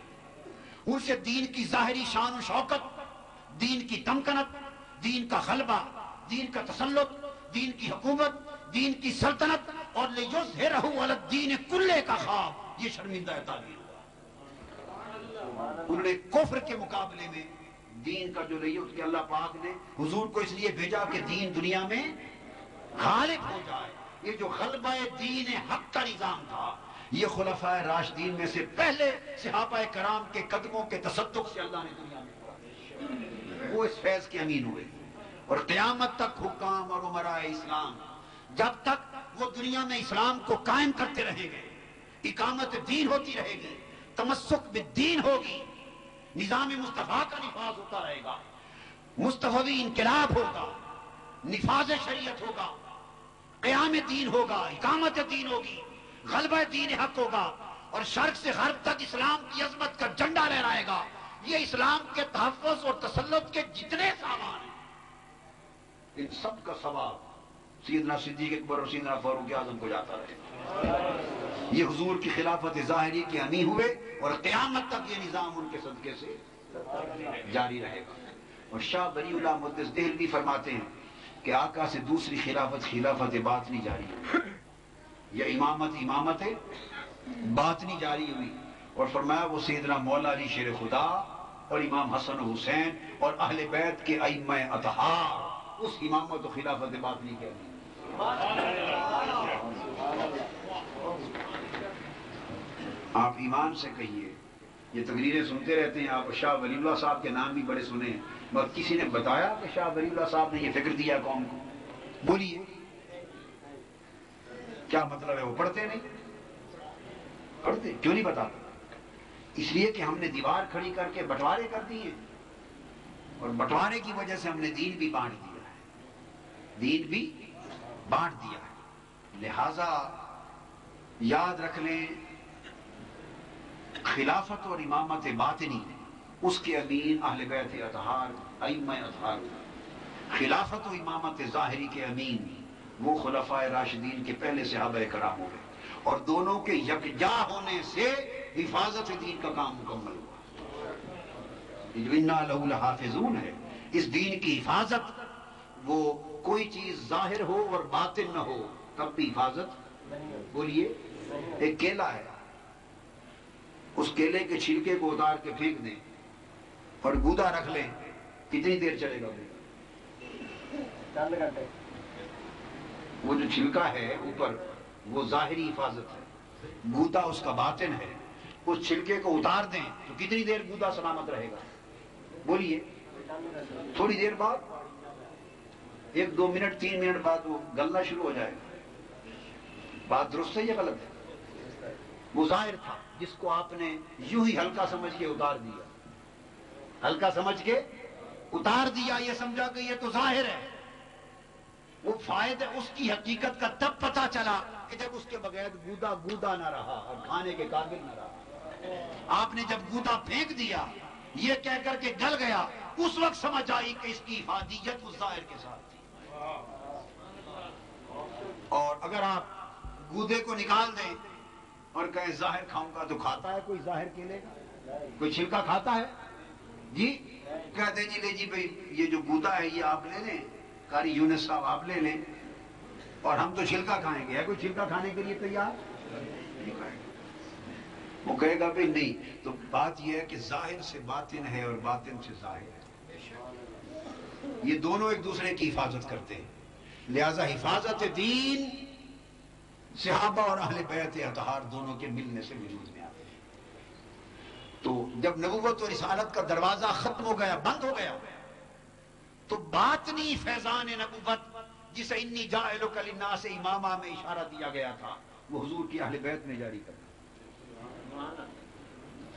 ان سے دین کی ظاہری شان و شوکت، دین کی تمکنت، دین کا غلبہ، دین کا تسلط، دین کی حکومت، دین کی سلطنت، اور لِيُظْهِرَهُ عَلَى الدِّينِ كُلِّهِ کا خواب، یہ شرمندہ تعبیر ہوا۔ انہوں نے کفر کے مقابلے میں دین کا جو رہی اس کے اللہ پاک نے حضور کو اس لیے بھیجا کہ دین دنیا میں غالب ہو جائے۔ یہ جو غلبہ دین حق کا نظام تھا یہ خلفائے راشدین میں سے پہلے صحابہ کرام کے قدموں کے تصدق سے اللہ نے دنیا میں وہ اس فیض کے امین ہوئے، اور قیامت تک حکام اور امراء اسلام جب تک وہ دنیا میں اسلام کو قائم کرتے رہیں گے، اقامت دین ہوتی رہے گی، تمسک بالدین ہوگی، نظام مصطفیٰ کا نفاذ ہوتا رہے گا، مصطفی انقلاب ہوگا، نفاذ شریعت ہوگا، قیام دین ہوگا، اقامت دین ہوگی، غلبہ دین حق ہوگا، اور شرق سے غرب تک اسلام کی عظمت کا جھنڈا لہرائے گا۔ یہ اسلام کے تحفظ اور تسلط کے جتنے سامان ہیں ان سب کا ثواب سیدنا صدیق اکبر اور سیدنا فاروق اعظم کو جاتا رہے۔ یہ حضور کی خلافت ظاہری کے امین ہوئے، اور قیامت تک یہ نظام ان کے صدقے سے جاری رہے گا۔ اور شاہ ولی اللہ محدث دہلوی فرماتے ہیں کہ آقا سے دوسری خلافت خلافت باطنی جاری ہوئی، یا امامت باطنی جاری ہوئی، اور فرمایا وہ سیدنا مولا علی شیر خدا اور امام حسن و حسین اور اہل بیت کے ائمہ اطہار اس امامت و خلافت باطنی کے امین۔ آپ ایمان سے کہیے، یہ تقریریں سنتے رہتے ہیں آپ، شاہ ولی اللہ صاحب کے نام بھی بڑے سنے ہیں، مگر کسی نے بتایا کہ شاہ ولی اللہ صاحب نے یہ فکر دیا قوم کو؟ بولیے کیا مطلب ہے؟ وہ پڑھتے نہیں؟ پڑھتے کیوں نہیں بتاتے؟ اس لیے کہ ہم نے دیوار کھڑی کر کے بٹوارے کر دیے، اور بٹوارے کی وجہ سے ہم نے دین بھی بانٹ دیا ہے، دین بھی بانٹ دیا ہے۔ لہذا یاد رکھ لیں خلافت اور امامت باطنی اس کے امین اہل بیت اطہار ائمہ اطہار، خلافت و امامت ظاہری کے امین وہ خلفائے راشدین کے پہلے صحابہ کرام ہوئے، اور دونوں کے یکجا ہونے سے حفاظت دین کا کام مکمل ہوا۔ اِنَّا لَهُ لَحَافِظُونَ ہے، اس دین کی حفاظت، وہ کوئی چیز ظاہر ہو اور باطن نہ ہو تب بھی حفاظت۔ بولیے، ایک کیلا ہے، اس کیلے کے چھلکے کو اتار کے پھینک دیں اور گودا رکھ لیں، کتنی دیر چلے گا؟ چند گھنٹے۔ وہ جو چھلکا ہے اوپر، وہ ظاہری حفاظت ہے، گودا اس کا باطن ہے۔ اس چھلکے کو اتار دیں تو کتنی دیر گودا سلامت رہے گا؟ بولیے، تھوڑی دیر بعد، 1-2 منٹ 3 منٹ بعد وہ گلنا شروع ہو جائے گا۔ بات درست ہے یا غلط ہے؟ وہ ظاہر تھا جس کو آپ نے یوں ہی ہلکا سمجھ کے اتار دیا، ہلکا سمجھ کے اتار دیا، یہ سمجھا کہ یہ تو ظاہر ہے۔ وہ فائدہ اس کی حقیقت کا تب پتہ چلا کہ جب اس کے بغیر گودا نہ رہا اور کھانے کے قابل نہ رہا۔ آپ نے جب گودا پھینک دیا یہ کہہ کر کے گل گیا، اس وقت سمجھ آئی کہ اس کی افادیت اس ظاہر کے ساتھ تھی۔ اور اگر آپ گودے کو نکال دیں اور کہیں ظاہر کھاؤں گا تو کھاتا ہے کوئی ظاہر کیلے گا؟ کوئی چھلکا کھاتا ہے؟ جی کہتے ہیں جی لے جی بھائی یہ جو گودا ہے یہ آپ لے لیں، قاری یونس صاحب آپ لے لیں اور ہم تو چھلکا کھائیں گے۔ ہے کوئی چھلکا کھانے کے لیے تیار؟ نہیں کھائے گا۔ وہ کہے گا بھائی نہیں۔ تو بات یہ ہے کہ ظاہر سے باطن ہے اور باطن سے ظاہر ہے، یہ دونوں ایک دوسرے کی حفاظت کرتے ہیں۔ لہذا حفاظت دین صحابہ اور اہل بیت اطہار دونوں کے ملنے سے وجود میں آتے ہیں۔ تو جب نبوت و رسالت کا دروازہ ختم ہو گیا، بند ہو گیا، تو باطنی فیضان نبوت جسے انی جاعلک للناس امامہ میں اشارہ دیا گیا تھا، وہ حضور کی اہل بیت میں جاری کرنا،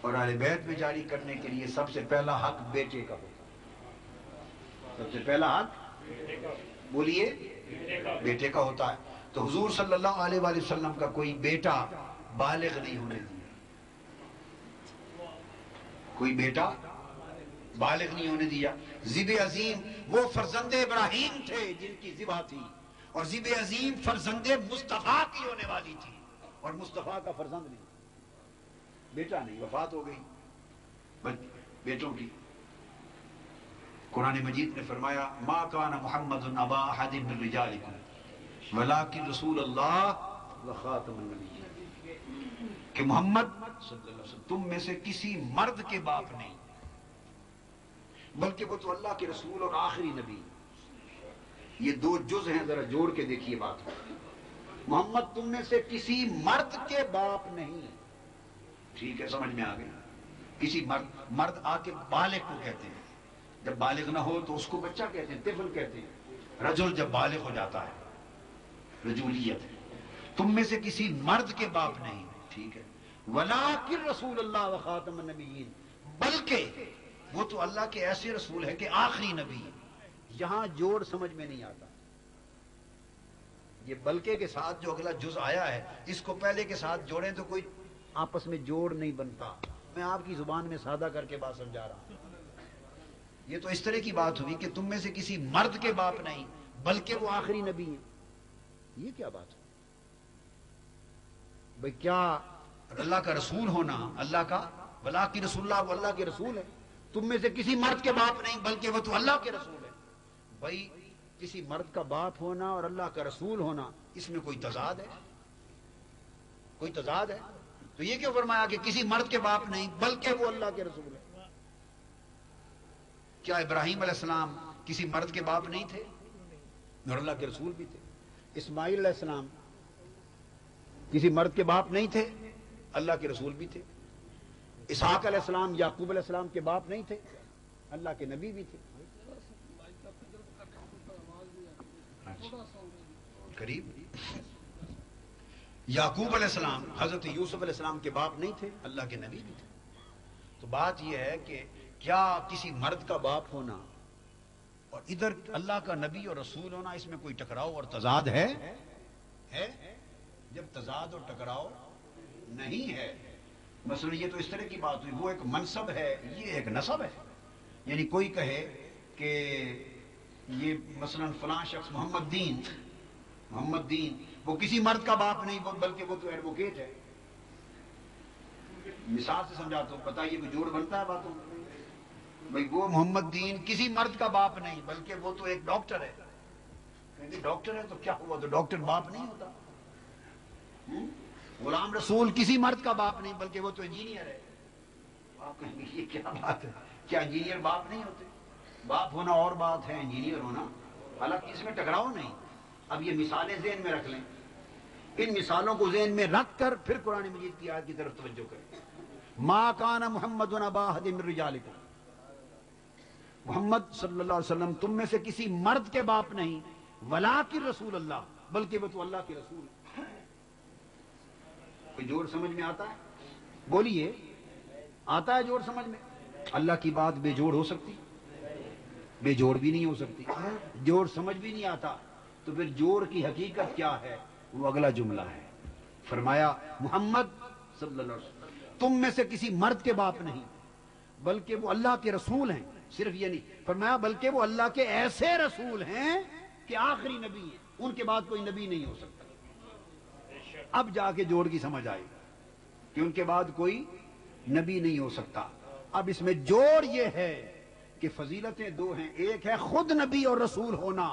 اور اہل بیت میں جاری کرنے کے لیے سب سے پہلا حق بیٹے کا ہوتا ہے۔ سب سے پہلا حق بولیے بیٹے کا ہوتا ہے۔ تو حضور صلی اللہ علیہ وآلہ وسلم کا کوئی بیٹا بالغ نہیں ہونے دیا، کوئی بیٹا بالغ نہیں ہونے دیا۔ ذبح عظیم وہ فرزند ابراہیم تھے جن کی ذبح تھی، اور ذبح عظیم فرزند مصطفیٰ کی ہونے والی تھی، اور مصطفیٰ کا فرزند نہیں، بیٹا نہیں، وفات ہو گئی بیٹوں کی۔ قرآن مجید نے فرمایا ما کان محمد ابا احد من رجالکم ولکن رسول اللہ وخاتم النبیین، کہ محمد صلی اللہ علیہ وسلم تم میں سے کسی مرد کے باپ نہیں، بلکہ وہ تو اللہ کے رسول اور آخری نبی۔ یہ دو جز ہیں، ذرا جوڑ کے دیکھیے بات۔ محمد تم میں سے کسی مرد کے باپ نہیں، ٹھیک ہے سمجھ میں آ گیا۔ کسی مرد آ کے بالغ کو کہتے ہیں، جب بالغ نہ ہو تو اس کو بچہ کہتے ہیں، طفل کہتے ہیں۔ رجل جب بالغ ہو جاتا ہے رجولیت ہے۔ تم میں سے کسی مرد کے باپ نہیں، ٹھیک ہے۔ ولیکن رسول اللہ وخاتم النبیین، بلکہ وہ تو اللہ کے ایسے رسول ہے کہ آخری نبی۔ یہاں جوڑ سمجھ میں نہیں آتا، یہ بلکہ کے ساتھ جو اگلا جز آیا ہے اس کو پہلے کے ساتھ جوڑیں تو کوئی آپس میں جوڑ نہیں بنتا۔ میں آپ کی زبان میں سادہ کر کے بات سمجھا رہا ہوں۔ یہ تو اس طرح کی بات ہوئی کہ تم میں سے کسی مرد کے باپ نہیں بلکہ وہ آخری نبی ہیں۔ یہ کیا بات ہے بھئی؟ کیا اللہ کا رسول ہونا اللہ کا، ولیکن رسول اللہ، وہ اللہ کے رسول ہے، تم میں سے کسی مرد کے باپ نہیں بلکہ وہ تو اللہ کے رسول ہے۔ بھائی کسی مرد کا باپ ہونا اور اللہ کا رسول ہونا، اس میں کوئی تضاد ہے؟ کوئی تضاد ہے؟ تو یہ کیوں فرمایا کہ کسی مرد کے باپ نہیں بلکہ وہ اللہ کے رسول ہے؟ کیا ابراہیم علیہ السلام کسی مرد کے باپ نہیں تھے اور اللہ کے رسول بھی تھے؟ اسماعیل علیہ السلام کسی مرد کے باپ نہیں تھے، اللہ کے رسول بھی تھے؟ اسحاق علیہ السلام یعقوب علیہ السلام کے باپ نہیں تھے، اللہ کے نبی بھی تھے؟ قریب یعقوب علیہ السلام حضرت یوسف علیہ السلام کے باپ نہیں تھے، اللہ کے نبی بھی تھے؟ تو بات یہ ہے کہ کیا کسی مرد کا باپ ہونا اور ادھر اللہ کا نبی اور رسول ہونا، اس میں کوئی ٹکراؤ اور تضاد ہے؟ جب تضاد اور ٹکراؤ نہیں ہے، مثلا یہ تو اس طرح کی بات ہوئی، وہ ایک منصب ہے، یہ ایک نسب ہے۔ یعنی کوئی کہے کہ یہ مثلا فلاں شخص محمد دین محمد دین وہ کسی مرد کا باپ نہیں بلکہ وہ تو ایڈوکیٹ ہے. مثال سے سمجھاتا ہوں, بتائیے کوئی جوڑ بنتا ہے باتوں میں؟ بھئی وہ محمد دین کسی مرد کا باپ نہیں بلکہ وہ تو ایک ڈاکٹر ہے. کہتے ڈاکٹر ہے تو کیا ہوا, تو ڈاکٹر باپ نہیں ہوتا. غلام رسول کسی مرد کا باپ نہیں بلکہ وہ تو انجینئر ہے. آپ کہیں گے یہ کیا بات ہے, کیا انجینئر باپ نہیں ہوتے؟ باپ ہونا اور بات ہے, انجینئر ہونا, حالانکہ اس میں ٹکراؤ نہیں. اب یہ مثالیں ذہن میں رکھ لیں, ان مثالوں کو ذہن میں رکھ کر پھر قرآن مجید کی آیت کی طرف توجہ کریں. ما کان محمد ابا احد من رجالکم, محمد صلی اللہ علیہ وسلم تم میں سے کسی مرد کے باپ نہیں, ولکن رسول اللہ, بلکہ وہ تو اللہ کے رسول. کوئی جوڑ سمجھ میں آتا ہے؟ بولیے, آتا ہے جوڑ سمجھ میں؟ اللہ کی بات بے جوڑ ہو سکتی؟ بے جوڑ بھی نہیں ہو سکتی. جوڑ سمجھ بھی نہیں آتا تو پھر جوڑ کی حقیقت کیا ہے؟ وہ اگلا جملہ ہے. فرمایا محمد صلی اللہ علیہ وسلم تم میں سے کسی مرد کے باپ نہیں بلکہ وہ اللہ کے رسول ہیں. صرف یہ نہیں فرمایا بلکہ وہ اللہ کے ایسے رسول ہیں کہ آخری نبی ہیں, ان کے بعد کوئی نبی نہیں ہو سکتا. اب جا کے جوڑ کی سمجھ آئے کہ ان کے بعد کوئی نبی نہیں ہو سکتا. اب اس میں جوڑ یہ ہے کہ فضیلتیں دو ہیں, ایک ہے خود نبی اور رسول ہونا,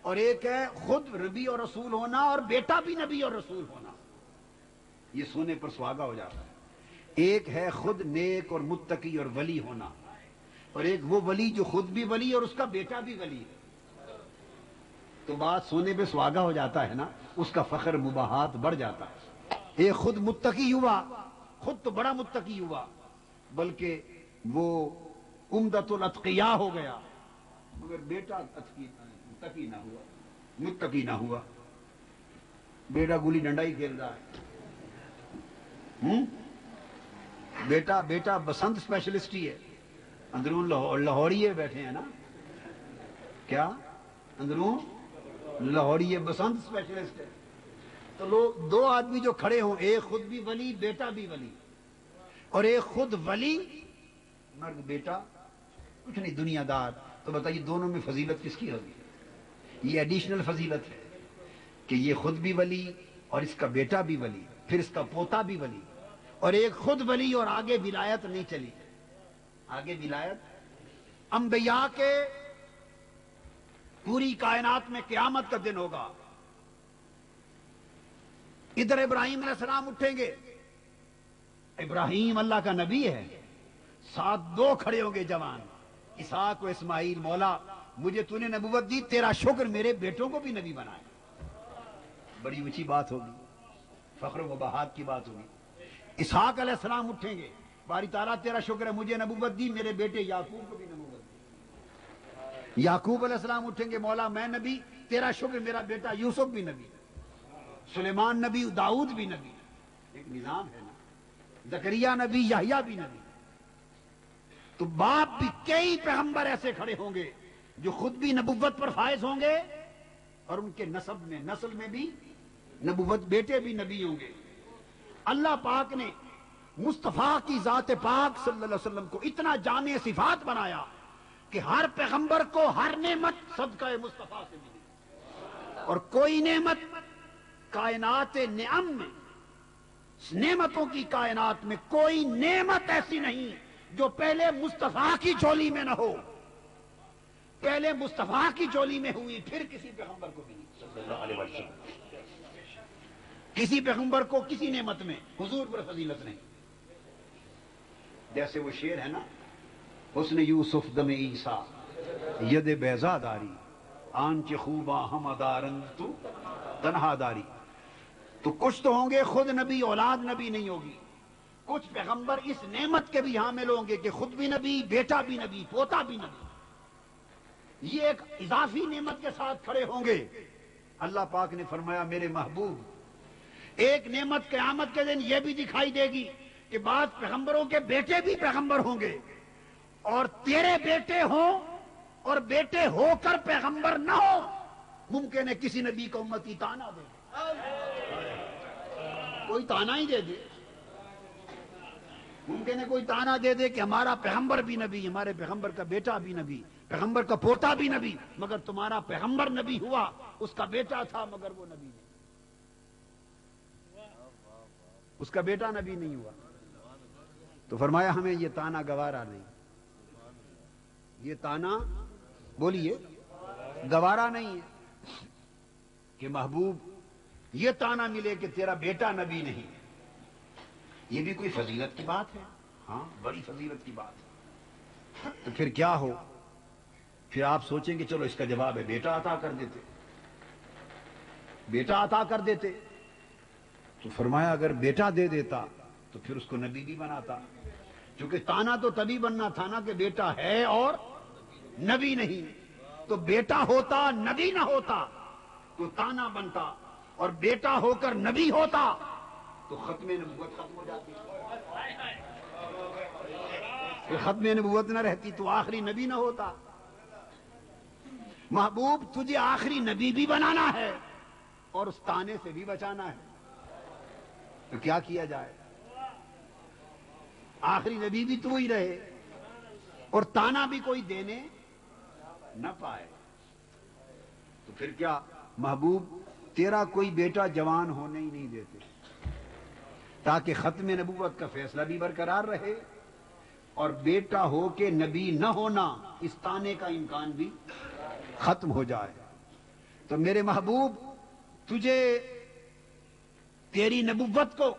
اور ایک ہے خود نبی اور رسول ہونا اور بیٹا بھی نبی اور رسول ہونا. یہ سونے پر سہاگا ہو جاتا ہے. ایک ہے خود نیک اور متقی اور ولی ہونا, اور ایک وہ ولی جو خود بھی ولی اور اس کا بیٹا بھی ولی ہے. تو بات سونے پہ سہاگا ہو جاتا ہے نا, اس کا فخر مباحات بڑھ جاتا ہے. ایک خود متقی ہوا, خود تو بڑا متقی ہوا, بلکہ وہ عمدۃ الاتقیاء ہو گیا, مگر بیٹا متقی نہ ہوا, متقی نہ ہوا. بیٹا گلی ڈنڈا ہی کھیل رہا ہے. بیٹا بسنت اسپیشلسٹ ہی ہے, اندرون لاہوریے بیٹھے ہیں نا, کیا اندرون لاہوریے بسنت اسپیشلسٹ ہے. تو لوگ دو آدمی جو کھڑے ہوں, ایک خود بھی ولی بیٹا بھی ولی, اور ایک خود ولی مرد بیٹا کچھ نہیں دنیا دار, تو بتائیے دونوں میں فضیلت کس کی ہوگی؟ یہ ایڈیشنل فضیلت ہے کہ یہ خود بھی ولی اور اس کا بیٹا بھی ولی, پھر اس کا پوتا بھی ولی, اور ایک خود ولی اور آگے ولایت نہیں چلی. آگے ولایت انبیاء کے پوری کائنات میں قیامت کا دن ہوگا. ادھر ابراہیم علیہ السلام اٹھیں گے, ابراہیم اللہ کا نبی ہے, ساتھ دو کھڑے ہوں گے جوان, اسحاق و اسماعیل, مولا مجھے تو نے نبوت دی, تیرا شکر میرے بیٹوں کو بھی نبی بنائے. بڑی اونچی بات ہوگی, فخر و بہات کی بات ہوگی. اسحاق علیہ السلام اٹھیں گے, باری تعالیٰ تیرا شکر ہے مجھے نبوت دی, میرے بیٹے یعقوب کو بھی نبوت دی. یعقوب علیہ السلام اٹھیں گے, مولا میں نبی, تیرا شکر میرا بیٹا یوسف بھی نبی, سلیمان نبی, داؤد بھی نبی. ایک نظام ہے نا, زکریا نبی, یحییٰ بھی نبی. تو باپ بھی کئی پیغمبر ایسے کھڑے ہوں گے جو خود بھی نبوت پر فائز ہوں گے, اور ان کے نسل میں بھی نبوت, بیٹے بھی نبی ہوں گے. اللہ پاک نے مصطفیٰ کی ذات پاک صلی اللہ علیہ وسلم کو اتنا جامع صفات بنایا کہ ہر پیغمبر کو ہر نعمت صدقہ مصطفیٰ سے ملی, اور کوئی نعمت کائنات نعم میں, نعمتوں کی کائنات میں کوئی نعمت ایسی نہیں جو پہلے مصطفیٰ کی جھولی میں نہ ہو. پہلے مصطفیٰ کی جھولی میں ہوئی, پھر کسی پیغمبر کو بھی نہیں صلی اللہ علیہ وسلم. کسی پیغمبر کو کسی نعمت میں حضور پر فضیلت نہیں. جیسے وہ شعر ہے نا, حسن یوسف دم عیسیٰ ید بیضا داری, آنچ خوبا ہم دارند تو تنہا داری. تو کچھ تو ہوں گے خود نبی, اولاد نبی نہیں ہوگی. کچھ پیغمبر اس نعمت کے بھی حامل ہوں گے کہ خود بھی نبی, بیٹا بھی نبی, پوتا بھی نبی. یہ ایک اضافی نعمت کے ساتھ کھڑے ہوں گے. اللہ پاک نے فرمایا میرے محبوب, ایک نعمت قیامت کے دن یہ بھی دکھائی دے گی کہ بعض پیغمبروں کے بیٹے بھی پیغمبر ہوں گے, اور تیرے بیٹے ہوں اور بیٹے ہو کر پیغمبر نہ ہو. ممکن ہے کسی نبی کو امتی تانا دے, کوئی تانا ہی دے دے. ممکن ہے کوئی تانا دے دے کہ ہمارا پیغمبر بھی نبی، ہمارے پیغمبر کا بیٹا بھی نبی، پیغمبر کا پوتا بھی نبی، مگر تمہارا پیغمبر نبی ہوا، اس کا بیٹا تھا مگر وہ نبی نہیں، اس کا بیٹا نبی نہیں ہوا۔ تو فرمایا ہمیں یہ تانا گوارا نہیں، یہ تانا بولیے گوارا نہیں ہے کہ محبوب یہ تانا ملے کہ تیرا بیٹا نبی نہیں، یہ بھی کوئی فضیلت کی بات ہے؟ ہاں بڑی فضیلت کی بات ہے۔ تو پھر کیا ہو؟ پھر آپ سوچیں گے چلو اس کا جواب ہے بیٹا عطا کر دیتے، بیٹا عطا کر دیتے۔ تو فرمایا اگر بیٹا دے دیتا تو پھر اس کو نبی بھی بناتا، کیونکہ تانا تو تبھی بننا تھا نا کہ بیٹا ہے اور نبی نہیں، تو بیٹا ہوتا نبی نہ ہوتا تو تانا بنتا، اور بیٹا ہو کر نبی ہوتا تو ختم نبوت ختم ہو جاتی، ختم نبوت نہ رہتی تو آخری نبی نہ ہوتا۔ محبوب تجھے آخری نبی بھی بنانا ہے اور اس تانے سے بھی بچانا ہے، تو کیا کیا جائے؟ آخری نبی بھی تو ہی رہے اور تانا بھی کوئی دینے نہ پائے، تو پھر کیا؟ محبوب تیرا کوئی بیٹا جوان ہونے ہی نہیں دیتے تاکہ ختم نبوت کا فیصلہ بھی برقرار رہے، اور بیٹا ہو کے نبی نہ ہونا اس تانے کا امکان بھی ختم ہو جائے۔ تو میرے محبوب تجھے تیری نبوت کو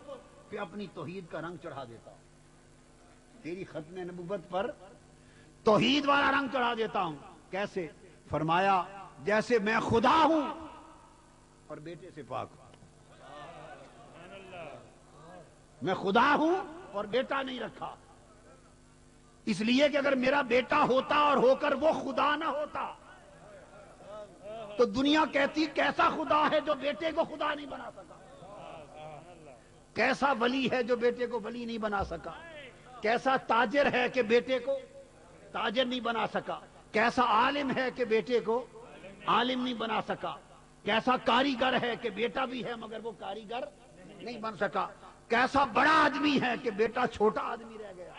پہ اپنی توحید کا رنگ چڑھا دیتا ہوں، تیری ختم نبوت پر توحید والا رنگ چڑھا دیتا ہوں۔ کیسے؟ فرمایا جیسے میں خدا ہوں اور بیٹے سے پاک ہوں، میں خدا ہوں اور بیٹا نہیں رکھا، اس لیے کہ اگر میرا بیٹا ہوتا اور ہو کر وہ خدا نہ ہوتا تو دنیا کہتی کیسا خدا ہے جو بیٹے کو خدا نہیں بنا سکا، کیسا ولی ہے جو بیٹے کو ولی نہیں بنا سکا، کیسا تاجر ہے کہ بیٹے کو تاجر نہیں بنا سکا، کیسا عالم ہے کہ بیٹے کو عالم نہیں بنا سکا، کیسا کاریگر ہے کہ بیٹا بھی ہے مگر وہ کاریگر نہیں بن سکا، کیسا بڑا آدمی ہے کہ بیٹا چھوٹا آدمی رہ گیا،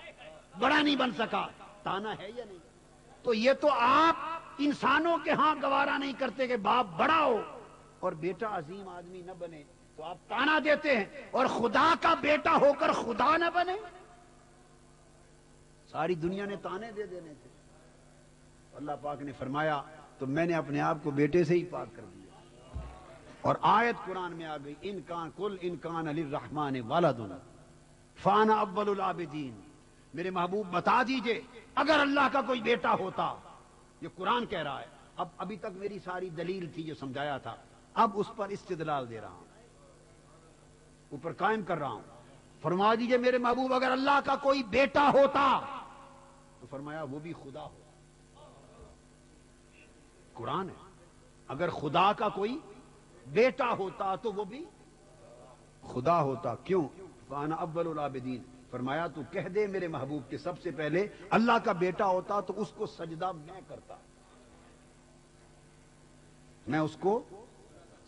بڑا نہیں بن سکا۔ تانا ہے یا نہیں؟ تو یہ تو آپ انسانوں کے ہاں گوارا نہیں کرتے کہ باپ بڑا ہو اور بیٹا عظیم آدمی نہ بنے، تو آپ تانا دیتے ہیں، اور خدا کا بیٹا ہو کر خدا نہ بنے۔ ساری دنیا نے تانے دے دینے تھے، اللہ پاک نے فرمایا تو میں نے اپنے آپ کو بیٹے سے ہی پاک کر دیا، اور آیت قرآن میں آ گئی ان کان للرحمن ولد فانا اول العابدین۔ میرے محبوب بتا دیجئے اگر اللہ کا کوئی بیٹا ہوتا، یہ قرآن کہہ رہا ہے، ابھی تک میری ساری دلیل تھی جو سمجھایا تھا، اب اس پر استدلال دے رہا ہوں، اوپر قائم کر رہا ہوں۔ فرما دیجئے میرے محبوب اگر اللہ کا کوئی بیٹا ہوتا تو فرمایا وہ بھی خدا ہو، قرآن ہے، اگر خدا کا کوئی بیٹا ہوتا تو وہ بھی خدا ہوتا۔ کیوں؟ فانا اول العابدین، فرمایا تو کہہ دے میرے محبوب کہ سب سے پہلے اللہ کا بیٹا ہوتا تو اس کو سجدہ میں کرتا، میں اس کو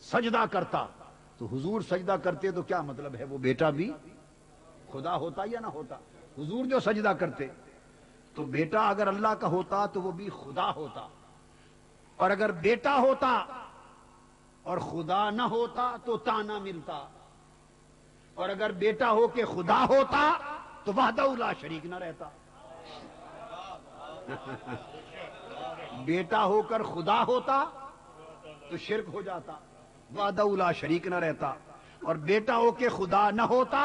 سجدہ کرتا۔ تو حضور سجدہ کرتے تو کیا مطلب ہے؟ وہ بیٹا بھی خدا ہوتا یا نہ ہوتا؟ حضور جو سجدہ کرتے تو بیٹا اگر اللہ کا ہوتا تو وہ بھی خدا ہوتا، اور اگر بیٹا ہوتا اور خدا نہ ہوتا تو تانا ملتا، اور اگر بیٹا ہو کے خدا ہوتا تو وحدہ لا شریک نہ رہتا۔ بیٹا ہو کر خدا ہوتا تو شرک ہو جاتا، وحدہ لا شریک نہ رہتا، اور بیٹا ہو کے خدا نہ ہوتا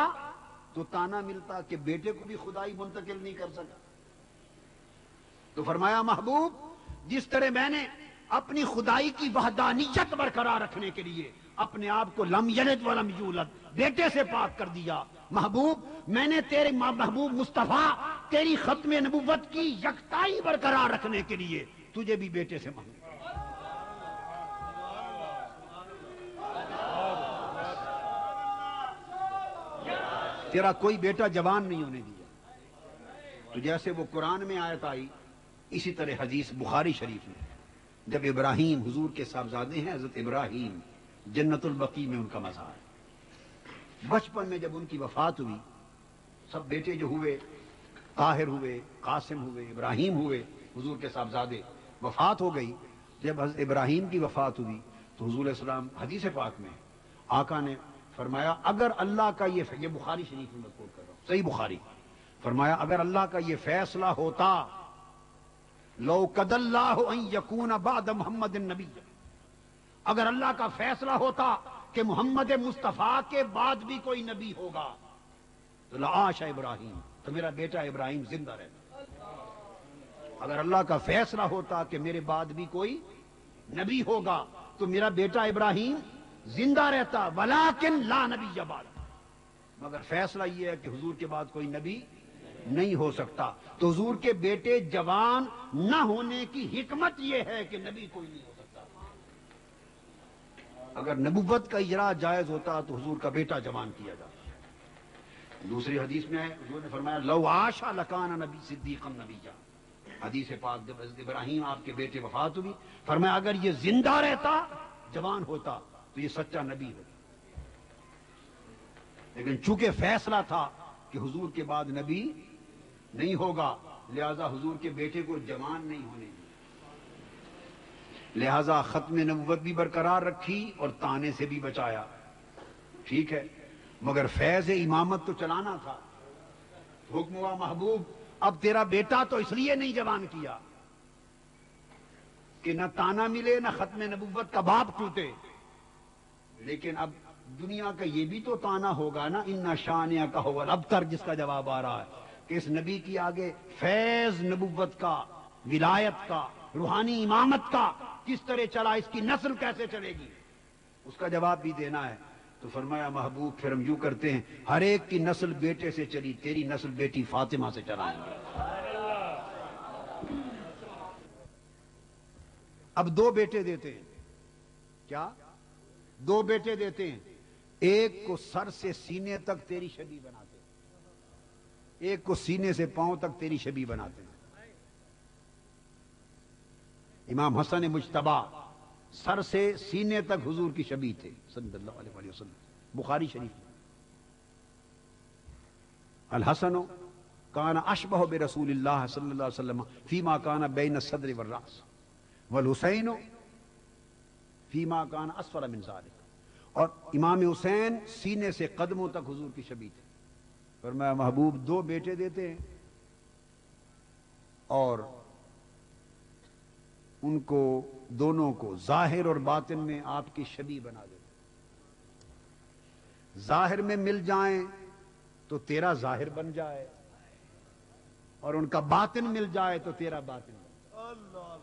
تو تانا ملتا کہ بیٹے کو بھی خدائی منتقل نہیں کر سکا۔ تو فرمایا محبوب جس طرح میں نے اپنی خدائی کی وحدانیت برقرار رکھنے کے لیے اپنے آپ کو لم یلد ولم یولد بیٹے سے پاک کر دیا، محبوب میں نے تیرے محبوب مصطفیٰ تیری ختم نبوت کی یکتائی برقرار رکھنے کے لیے تجھے بھی بیٹے سے مانگا۔ تیرا کوئی بیٹا جوان نہیں ہونے دیا، تو جیسے وہ قرآن میں آیت آئی اسی طرح حدیث بخاری شریف میں، جب ابراہیم حضور کے صاحبزادے ہیں حضرت ابراہیم، جنت البقیع میں ان کا مزار ہے، بچپن میں جب ان کی وفات ہوئی سب بیٹے جو ہوئے، طاہر ہوئے، قاسم ہوئے، ابراہیم ہوئے، حضور کے صاحبزادے، وفات ہو گئی۔ جب حضرت ابراہیم کی وفات ہوئی تو حضور علیہ السلام حدیث پاک میں آقا نے فرمایا اگر اللہ کا یہ بخاری شریف میں کوٹ کر رہا ہوں، صحیح بخاری، فرمایا اگر اللہ کا یہ فیصلہ ہوتا لو قد اللہ ان یکون بعد محمد النبی، اگر اللہ کا فیصلہ ہوتا کہ محمد مصطفیٰ کے بعد بھی کوئی نبی ہوگا تو لعاش ابراہیم، تو میرا بیٹا ابراہیم زندہ رہتا۔ اگر اللہ کا فیصلہ ہوتا کہ میرے بعد بھی کوئی نبی ہوگا تو میرا بیٹا ابراہیم زندہ رہتا، ولیکن لا نبی بعد، مگر فیصلہ یہ ہے کہ حضور کے بعد کوئی نبی نہیں ہو سکتا۔ تو حضور کے بیٹے جوان نہ ہونے کی حکمت یہ ہے کہ نبی کوئی نہیں ہو سکتا۔ اگر نبوت کا اجرا جائز ہوتا تو حضور کا بیٹا جوان کیا جاتا۔ دوسری حدیث میں ہے حضور نے فرمایا لو عاشا لکان نبی صدیقا نبیا، حدیث پاک جب حضرت ابراہیم آپ کے بیٹے وفات ہوئی فرمایا اگر یہ زندہ رہتا، جوان ہوتا تو یہ سچا نبی ہوتا، لیکن چونکہ فیصلہ تھا کہ حضور کے بعد نبی نہیں ہوگا لہذا حضور کے بیٹے کو جوان نہیں ہونے دیا، لہذا ختم نبوت بھی برقرار رکھی اور تانے سے بھی بچایا، ٹھیک ہے، مگر فیض امامت تو چلانا تھا۔ حکم ہوا محبوب اب تیرا بیٹا تو اس لیے نہیں جوان کیا کہ نہ تانا ملے نہ ختم نبوت کا باب ٹوٹے، لیکن اب دنیا کا یہ بھی تو تانا ہوگا نا، ان شانیہ کا ہو الابتر، جس کا جواب آ رہا ہے کہ اس نبی کی آگے فیض نبوت کا، ولایت کا، روحانی امامت کا کس طرح چلا، اس کی نسل کیسے چلے گی، اس کا جواب بھی دینا ہے۔ تو فرمایا محبوب پھر ہم یوں کرتے ہیں ہر ایک کی نسل بیٹے سے چلی، تیری نسل بیٹی فاطمہ سے چلائیں گے۔ اب دو بیٹے دیتے ہیں، کیا دو بیٹے دیتے ہیں، ایک کو سر سے سینے تک تیری شبیہ بناتے ہیں، ایک کو سینے سے پاؤں تک تیری شبیہ بناتے ہیں۔ امام حسن مجتبی سر سے سینے تک حضور کی شبیہ تھے صلی اللہ علیہ وسلم، بخاری شریف۔ الحسن کان اشبہ برسول اللہ صلی اللہ علیہ وسلم فیما کان بین الصدر والراس، والحسین فیما کان اسفل من ذلک، اور امام حسین سینے سے قدموں تک حضور کی شبیہ تھے۔ فرمایا محبوب دو بیٹے دیتے ہیں اور ان کو دونوں کو ظاہر اور باطن میں آپ کی شبیہ بنا دیتے، ظاہر میں مل جائیں تو تیرا ظاہر بن جائے اور ان کا باطن مل جائے تو تیرا باطن بن جائے۔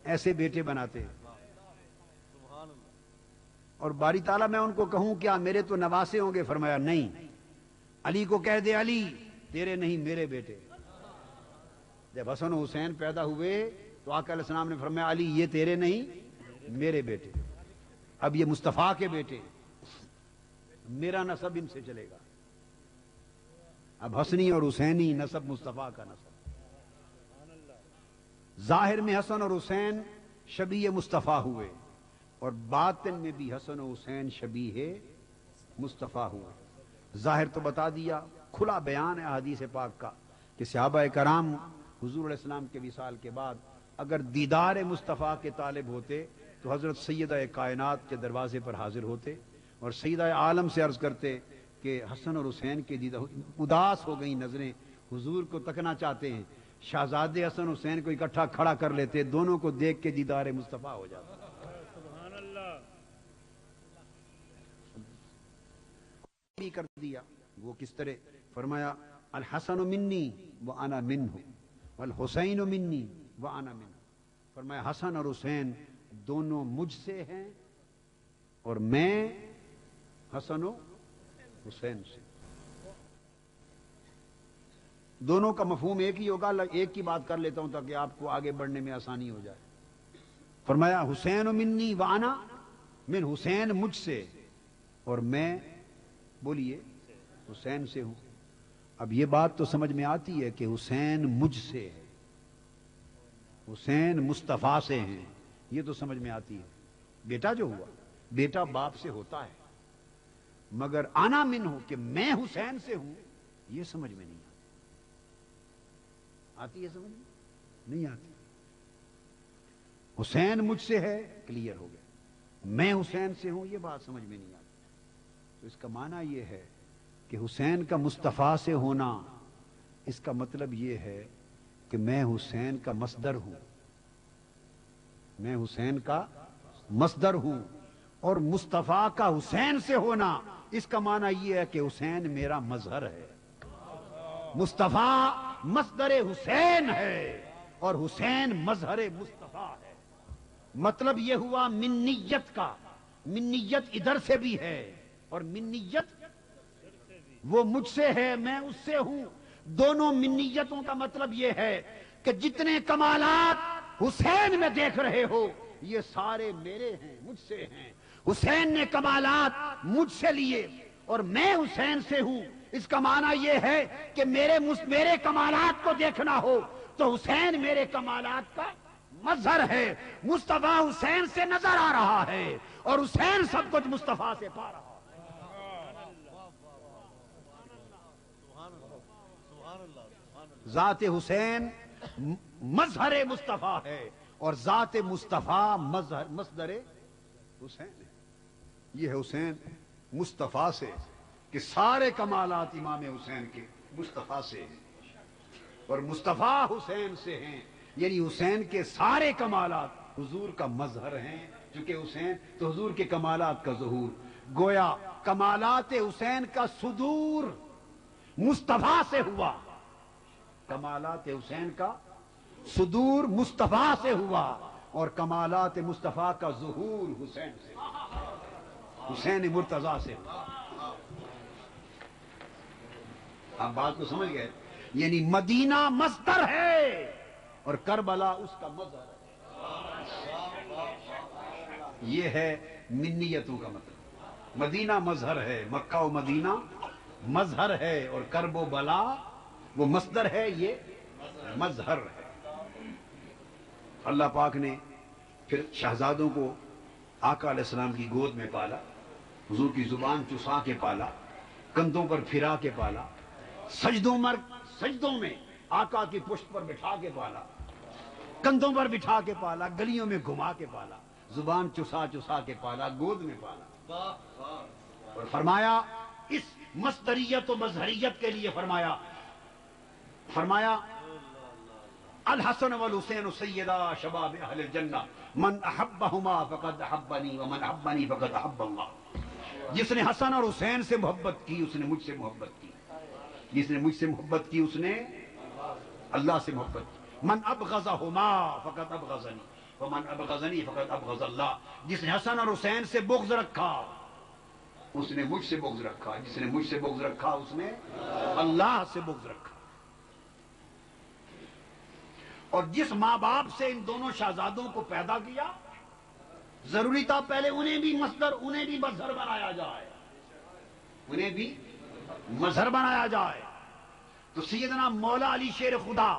ایسے بیٹے بناتے ہیں۔ اور باری تعالیٰ میں ان کو کہوں کیا میرے تو نواسے ہوں گے، فرمایا نہیں، علی کو کہہ دے علی تیرے نہیں میرے بیٹے۔ جب حسن و حسین پیدا ہوئے تو آقا علیہ السلام نے فرمایا علی یہ تیرے نہیں میرے بیٹے، اب یہ مصطفیٰ کے بیٹے، میرا نسب ان سے چلے گا۔ اب حسنی اور حسینی نسب مصطفیٰ کا نسب۔ ظاہر میں حسن اور حسین شبیہ مصطفیٰ ہوئے اور باطن میں بھی حسن و حسین شبیہ مصطفیٰ ہوئے۔ ظاہر تو بتا دیا، کھلا بیان ہے حدیث پاک کا کہ صحابہ کرام حضور علیہ السلام کے وصال کے بعد اگر دیدار مصطفیٰ کے طالب ہوتے تو حضرت سیدہ کائنات کے دروازے پر حاضر ہوتے اور سیدہ عالم سے عرض کرتے کہ حسن اور حسین کے دیدار، اداس ہو گئی نظریں، حضور کو تکنا چاہتے ہیں، شہزادے حسن حسین کو اکٹھا کھڑا کر لیتے، دونوں کو دیکھ کے دیدار مصطفیٰ ہو جاتا۔ سبحان اللہ۔ بھی کر دیا، وہ کس طرح؟ فرمایا الحسن منی وانا منہ والحسین منی وانا منہ، فرمایا حسن اور حسین دونوں مجھ سے ہیں اور میں حسن و حسین سے۔ دونوں کا مفہوم ایک ہی ہوگا، ایک کی بات کر لیتا ہوں تاکہ آپ کو آگے بڑھنے میں آسانی ہو جائے۔ فرمایا حسین منی وانا من، حسین مجھ سے اور میں بولیے حسین سے ہوں۔ اب یہ بات تو سمجھ میں آتی ہے کہ حسین مجھ سے ہے، حسین مصطفیٰ سے ہیں، یہ تو سمجھ میں آتی ہے۔ بیٹا جو ہوا، بیٹا باپ سے ہوتا ہے، مگر آنا من ہو کہ میں حسین سے ہوں، یہ سمجھ میں نہیں آتی ہے، سمجھ میں نہیں آتی۔ حسین مجھ سے ہے، کلیئر ہو گیا، میں حسین سے ہوں، یہ بات سمجھ میں نہیں آتی۔ تو اس کا معنی یہ ہے کہ حسین کا مصطفیٰ سے ہونا، اس کا مطلب یہ ہے کہ میں حسین کا مصدر ہوں، میں حسین کا مصدر ہوں، اور مصطفیٰ کا حسین سے ہونا، اس کا معنی یہ ہے کہ حسین میرا مظہر ہے، مصطفیٰ مصدر حسین ہے اور حسین مظہر مصطفیٰ ہے۔ مطلب یہ ہوا منیت کا، منیت ادھر سے بھی ہے اور منیت وہ مجھ سے ہے، میں اس سے ہوں۔ دونوں منیتوں کا مطلب یہ ہے کہ جتنے کمالات حسین میں دیکھ رہے ہو یہ سارے میرے ہیں، مجھ سے ہیں۔ حسین نے کمالات مجھ سے لیے اور میں حسین سے ہوں، اس کا معنی یہ ہے کہ میرے کمالات کو دیکھنا ہو تو حسین میرے کمالات کا مظہر ہے، مصطفیٰ حسین سے نظر آ رہا ہے اور حسین سب کچھ مصطفیٰ سے پا رہا ہے۔ ذات حسین مظہر مصطفیٰ ہے اور ذات مصطفیٰ مصدر حسین ہے۔ یہ ہے حسین مصطفیٰ سے کہ سارے کمالات امام حسین کے مصطفیٰ سے ہیں اور مصطفیٰ حسین سے ہیں، یعنی حسین کے سارے کمالات حضور کا مظہر ہیں، چونکہ حسین تو حضور کے کمالات کا ظہور، گویا کمالات حسین کا صدور مصطفیٰ سے ہوا، کمالات حسین کا صدور مصطفیٰ سے ہوا اور کمالات مصطفیٰ کا ظہور حسین سے، حسین مرتضیٰ سے ہوا۔ آپ بات کو سمجھ گئے؟ یعنی مدینہ مصدر ہے اور کربلا اس کا مظہر ہے۔ یہ ہے منیتوں کا مطلب، مدینہ مظہر ہے، مکہ و مدینہ مظہر ہے اور کرب و بلا وہ مصدر ہے، یہ مظہر ہے۔ اللہ پاک نے پھر شہزادوں کو آقا علیہ السلام کی گود میں پالا، حضور کی زبان چسا کے پالا، کندھوں پر پھرا کے پالا، سجدوں میں آقا کی پشت پر بٹھا کے پالا، کندھوں پر بٹھا کے پالا، گلیوں میں گھما کے پالا، زبان چسا چسا کے پالا، گود میں پالا، اور فرمایا اس مصدریت و مظہریت کے لیے فرمایا الحسن والحسین سیدا شباب اہل الجنہ من احبہما فقد احبنی ومن احبنی فقد احب اللہ۔ جس نے حسن اور حسین سے محبت کی اس نے مجھ سے محبت کی، جس نے مجھ سے محبت کی اس نے اللہ سے محبت کی۔ من ابغضہما فقد ابغضنی ومن ابغضنی فقد ابغض اللہ۔ جس نے حسن اور حسین سے بغض رکھا اس نے مجھ سے بغض رکھا، جس نے مجھ سے بغض رکھا اس نے اللہ سے بغض رکھا۔ اور جس ماں باپ سے ان دونوں شہزادوں کو پیدا کیا ضروری تھا پہلے انہیں بھی مصدر، انہیں بھی مظہر بنایا جائے، انہیں بھی مظہر بنایا جائے۔ تو سیدنا مولا علی شیر خدا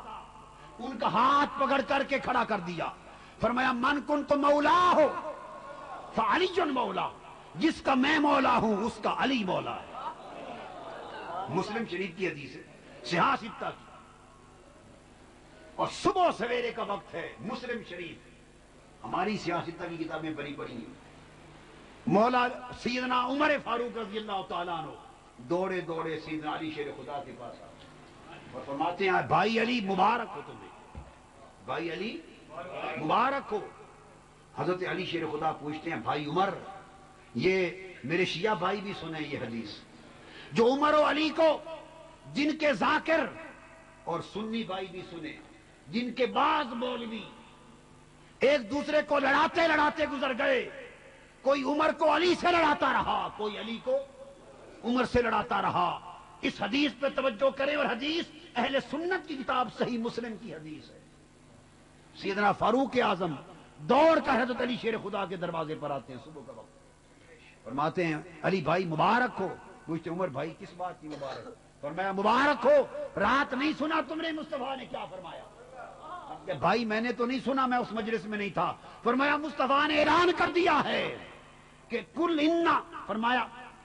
ان کا ہاتھ پکڑ کر کے کھڑا کر دیا، فرمایا من کنت مولا ہو فعلی مولا، جس کا میں مولا ہوں اس کا علی مولا ہے۔ مسلم شریف کی حدیث ہے، صحاح ستہ کی، اور صبح سویرے کا وقت ہے۔ مسلم شریف ہماری سیاستہ کی کتابیں بڑی ہیں۔ مولا سیدنا عمر فاروق رضی اللہ تعالیٰ عنہ دوڑے دوڑے سیدنا علی شیر خدا کے پاس آتے اور فرماتے ہیں بھائی علی مبارک ہو تمہیں، بھائی علی مبارک ہو۔ حضرت علی شیر خدا پوچھتے ہیں بھائی عمر، یہ میرے شیعہ بھائی بھی سنیں یہ حدیث، جو عمر و علی کو جن کے ذاکر اور سنی بھائی بھی سنے، جن کے بعض مولوی ایک دوسرے کو لڑاتے لڑاتے گزر گئے، کوئی عمر کو علی سے لڑاتا رہا، کوئی علی کو عمر سے لڑاتا رہا۔ اس حدیث پہ توجہ کریں، اور حدیث اہل سنت کی کتاب صحیح مسلم کی حدیث ہے۔ سیدنا فاروق اعظم دوڑ کر حضرت علی شیر خدا کے دروازے پر آتے ہیں صبح کا وقت، فرماتے ہیں علی بھائی مبارک ہو۔ پوچھتے عمر بھائی کس بات کی مبارک؟ فرمایا مبارک ہو، رات نہیں سنا تم نے مصطفیٰ نے کیا فرمایا؟ بھائی میں نے تو نہیں سنا، میں اس مجلس میں نہیں تھا۔ فرمایا مصطفیٰ نے اعلان کر دیا ہے کہ کل انا، فرمایا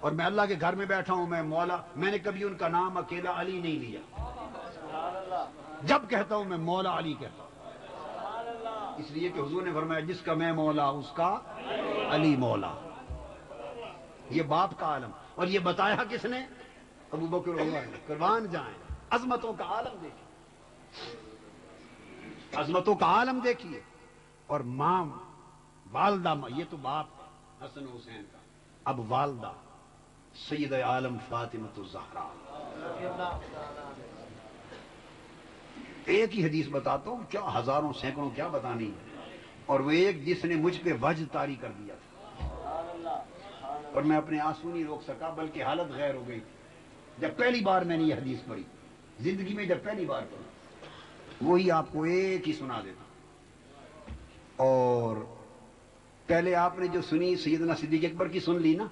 اور میں اللہ کے گھر میں بیٹھا ہوں، میں مولا، میں نے کبھی ان کا نام اکیلا علی نہیں لیا، جب کہتا ہوں میں مولا علی کہتا ہوں، اس لیے کہ حضور نے فرمایا جس کا میں مولا اس کا علی مولا۔ یہ باپ کا عالم، اور یہ بتایا کس نے؟ ابو بکر عمر نے۔ قربان جائیں، عظمتوں کا عالم دیکھیے، عظمتوں کا عالم دیکھیے۔ اور ماں والدہ، یہ تو باپ حسن حسین کا، اب والدہ سید عالم فاطمہ الزہرا۔ ایک ہی حدیث بتاتا ہوں، کیا ہزاروں سینکڑوں کیا بتانی ہے، اور وہ ایک جس نے مجھ پہ وجد طاری کر دیا تھا، اور میں اپنے آنسو نہیں روک سکا، بلکہ حالت غیر ہو گئی تھی جب پہلی بار میں نے یہ حدیث پڑھی، زندگی میں جب پہلی بار پڑھی، وہی آپ کو ایک ہی سنا دیتا۔ اور پہلے آپ نے جو سنی سیدنا صدیق اکبر کی سن لی نا،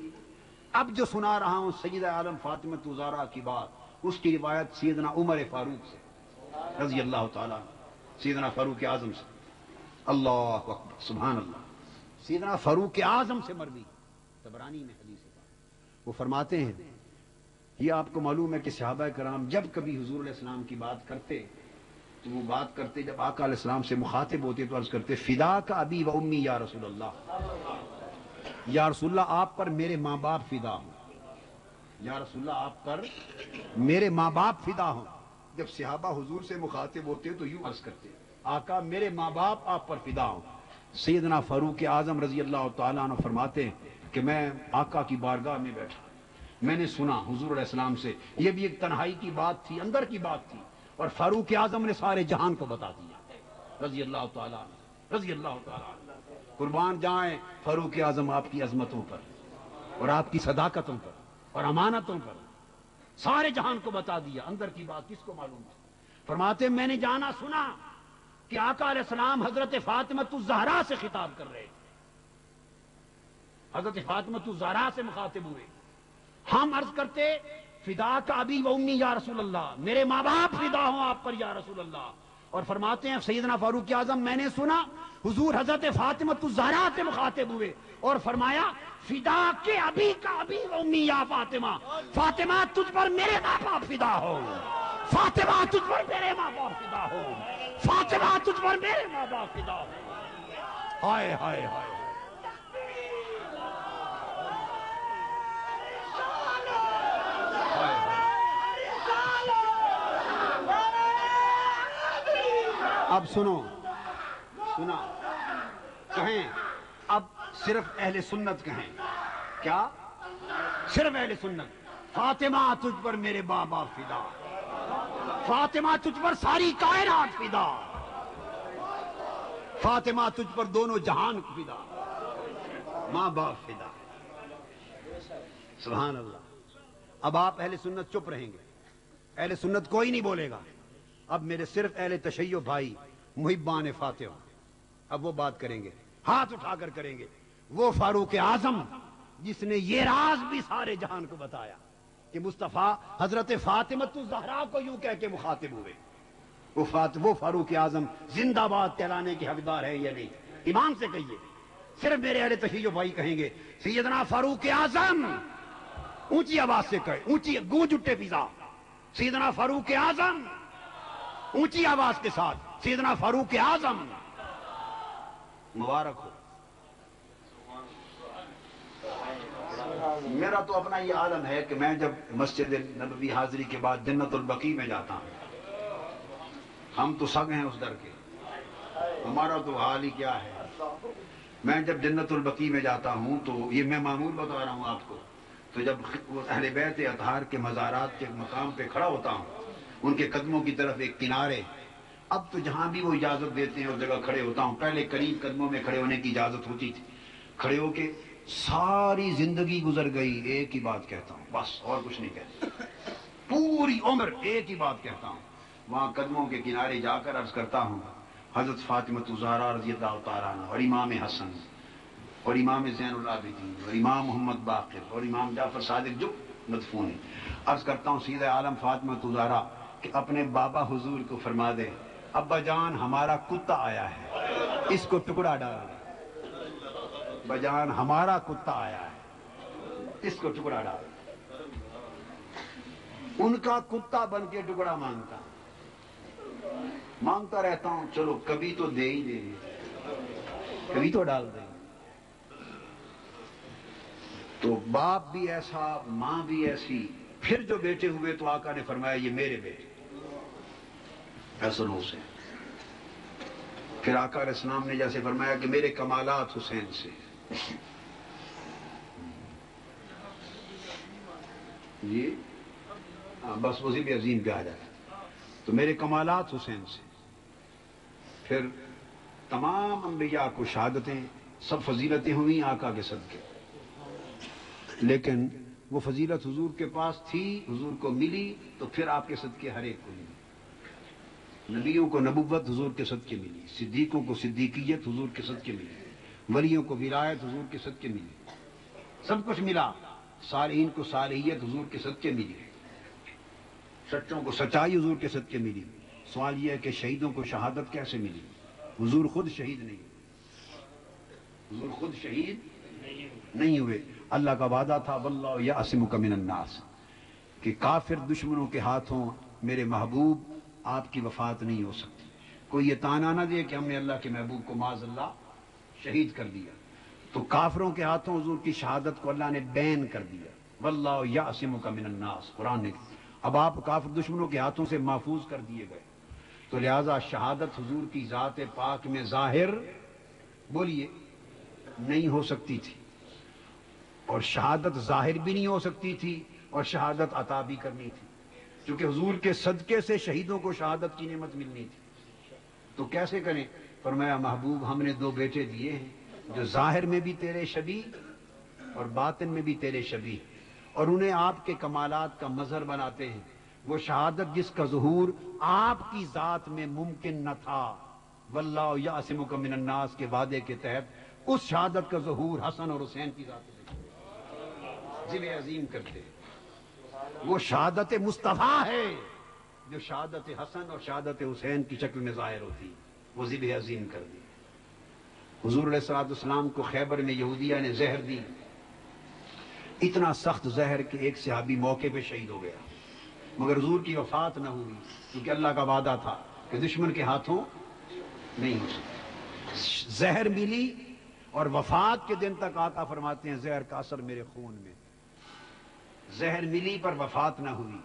اب جو سنا رہا ہوں سیدہ عالم فاطمہ الزہرا کی بات، اس کی روایت سیدنا عمر فاروق سے رضی اللہ تعالیٰ، سیدنا فاروق اعظم سے، اللہ اکبر سبحان اللہ، سیدنا فاروق اعظم سے مروی، طبرانی میں حدیث ہے۔ وہ فرماتے ہیں، یہ آپ کو معلوم ہے کہ صحابہ کرام جب کبھی حضور علیہ السلام کی بات کرتے تو وہ بات کرتے، جب آقا علیہ السلام سے مخاطب ہوتے تو عرض کرتے فدا کا ابی و امی یا رسول اللہ، یا رسول اللہ آپ پر میرے ماں باپ فدا ہوں، یا رسول اللہ آپ پر میرے ماں باپ فدا ہوں۔ جب صحابہ حضور سے مخاطب ہوتے تو یوں عرض کرتے آقا میرے ماں باپ آپ پر فدا ہوں۔ سیدنا فاروق اعظم رضی اللہ تعالیٰ عنہ فرماتے ہیں کہ میں آقا کی بارگاہ میں بیٹھا، میں نے سنا حضور علیہ السلام سے، یہ بھی ایک تنہائی کی بات تھی، اندر کی بات تھی، اور فاروق اعظم نے سارے جہان کو بتا دیا، رضی اللہ تعالیٰ عنہ، رضی اللہ تعالیٰ عنہ۔ قربان جائیں فاروق اعظم آپ کی عظمتوں پر اور آپ کی صداقتوں پر اور امانتوں پر، سارے جہان کو بتا دیا، اندر کی بات کس کو معلوم تھی؟ فرماتے میں نے جانا سنا کہ آقا علیہ السلام حضرت فاطمہ الزہرا سے خطاب کر رہے تھے، حضرت فاطمہ الزہرا سے مخاطب ہوئے، ہم عرض کرتے فدا کا ابی و امی یا رسول اللہ، میرے ماں باپ فدا ہوں آپ پر یا رسول اللہ۔ اور فرماتے ہیں سیدنا فاروق اعظم میں نے سنا حضور حضرت فاطمہ الزہرا سے مخاطب ہوئے اور فرمایا فدا کے ابی کا ابی و امی یا فاطمہ، فاطمہ تجھ پر میرے ماں باپ فدا ہو، فاطمہ تجھ پر میرے ماں باپ فدا ہو، فاطمہ تجھ پر میرے ماں باپ فدا ہو۔ ہائے ہائے ہائے، اب سنو، سنا کہیں، اب صرف اہل سنت کہیں، کیا؟ صرف اہل سنت، فاطمہ تجھ پر میرے ماں باپ فدا، فاطمہ تجھ پر ساری کائنات فدا، فاطمہ تجھ پر دونوں جہان فدا، ماں باپ فدا، سبحان اللہ۔ اب آپ اہل سنت چپ رہیں گے، اہل سنت کوئی نہیں بولے گا، اب میرے صرف اہل تشیع بھائی محبان فاطمہ اب وہ بات کریں گے، ہاتھ اٹھا کر کریں گے۔ وہ فاروق اعظم جس نے یہ راز بھی سارے جہان کو بتایا کہ مصطفیٰ حضرت فاطمہ الزہرا کو یوں کہہ کے مخاطب ہوئے، وہ فاروق اعظم زندہ باد کہلانے کے حقدار ہے یا نہیں؟ ایمان سے کہیے، صرف میرے اہل تشیع بھائی کہیں گے سیدنا فاروق اعظم، اونچی آواز سے کہے، اونچی گونج اٹھے فضا، سیدنا فاروق اعظم، اونچی آواز کے ساتھ سیدنا فاروق اعظم، مبارک ہو۔ میرا تو اپنا یہ عالم ہے کہ میں جب مسجد نبوی حاضری کے بعد جنت البقیع میں جاتا ہوں، ہم تو سگ ہیں اس در کے، ہمارا تو حال ہی کیا ہے، میں جب جنت البقیع میں جاتا ہوں تو یہ میں معمول بتا رہا ہوں آپ کو، تو جب اہل بیت اطہار کے مزارات کے مقام پہ کھڑا ہوتا ہوں، ان کے قدموں کی طرف ایک کنارے، اب تو جہاں بھی وہ اجازت دیتے ہیں اس جگہ کھڑے ہوتا ہوں، پہلے قریب قدموں میں کھڑے ہونے کی اجازت ہوتی تھی، کھڑے ہو کے ساری زندگی گزر گئی ایک ہی بات کہتا ہوں، بس اور کچھ نہیں کہتا، پوری عمر ایک ہی بات کہتا ہوں، وہاں قدموں کے کنارے جا کر عرض کرتا ہوں حضرت فاطمہ الزہرا رضی اللہ تعالیٰ عنہ اور امام حسن اور امام زین العابدین اور امام محمد باقر اور امام جعفر صادق جو مدفون ہیں، عرض کرتا ہوں سیدہ عالم فاطمہ الزہرا کہ اپنے بابا حضور کو فرما دے ابا جان ہمارا کتا آیا ہے، اس کو ٹکڑا ڈال، ابا جان ہمارا کتا آیا ہے، اس کو ٹکڑا ڈال. ان کا کتا بن کے ٹکڑا مانگتا رہتا ہوں، چلو کبھی تو دے ہی دیں، کبھی تو ڈال دیں. تو باپ بھی ایسا، ماں بھی ایسی. پھر جو بیٹے ہوئے تو آقا نے فرمایا یہ میرے بیٹے حسن حسین. پھر آقا علیہ السلام نے جیسے فرمایا کہ میرے کمالات حسین سے. جی بس اسی بھی عظیم پہ آ جائے. تو میرے کمالات حسین سے. پھر تمام انبیاء کو شہادتیں، سب فضیلتیں ہوئیں آقا کے صدقے. لیکن وہ فضیلت حضور کے پاس تھی، حضور کو ملی، تو پھر آپ کے صدقے ہر ایک کو ملی. نبیوں کو نبوت حضور کے صدقے ملی، صدیقوں کو صدیقیت حضور کے صدقے ملی، ولیوں کو ولایت حضور کے صدقے ملی، سب کچھ ملا. صالحین کو صالحیت حضور کے صدقے ملی، سچوں کو سچائی حضور کے صدقے ملی. سوال یہ ہے کہ شہیدوں کو شہادت کیسے ملی؟ حضور خود شہید نہیں ہوئے، حضور خود شہید نہیں ہوئے. اللہ کا وعدہ تھا واللہ یعصمک من الناس، کہ کافر دشمنوں کے ہاتھوں میرے محبوب آپ کی وفات نہیں ہو سکتی. کوئی یہ تانا نہ دے کہ ہم نے اللہ کے محبوب کو معاذ اللہ شہید کر دیا. تو کافروں کے ہاتھوں حضور کی شہادت کو اللہ نے بین کر دیا. واللہ یعصمک من الناس، قرآن نے. اب آپ کافر دشمنوں کے ہاتھوں سے محفوظ کر دیے گئے، تو لہذا شہادت حضور کی ذات پاک میں ظاہر بولیے نہیں ہو سکتی تھی، اور شہادت ظاہر بھی نہیں ہو سکتی تھی، اور شہادت عطا بھی کرنی تھی، کیونکہ حضور کے صدقے سے شہیدوں کو شہادت کی نعمت ملنی تھی. تو کیسے کریں؟ فرمایا محبوب ہم نے دو بیٹے دیے ہیں جو ظاہر میں بھی تیرے شبیہ اور باطن میں بھی تیرے شبیہ، اور انہیں آپ کے کمالات کا مظہر بناتے ہیں. وہ شہادت جس کا ظہور آپ کی ذات میں ممکن نہ تھا، واللہ یعصمک من الناس کے وعدے کے تحت اس شہادت کا ظہور حسن اور حسین کی ذات میں ذبح عظیم کرتے. وہ شہادت مصطفیٰ ہے جو شہادت حسن اور شہادت حسین کی شکل میں ظاہر ہوتی، وہ ذبح عظیم کر دی. حضور علیہ الصلوۃ والسلام کو خیبر میں یہودیہ نے زہر دی، اتنا سخت زہر کہ ایک صحابی موقع پہ شہید ہو گیا، مگر حضور کی وفات نہ ہوئی، کیونکہ اللہ کا وعدہ تھا کہ دشمن کے ہاتھوں نہیں ہو سکتی. زہر ملی اور وفات کے دن تک آقا فرماتے ہیں زہر کا اثر میرے خون میں. زہر ملی پر وفات نہ ہوئی.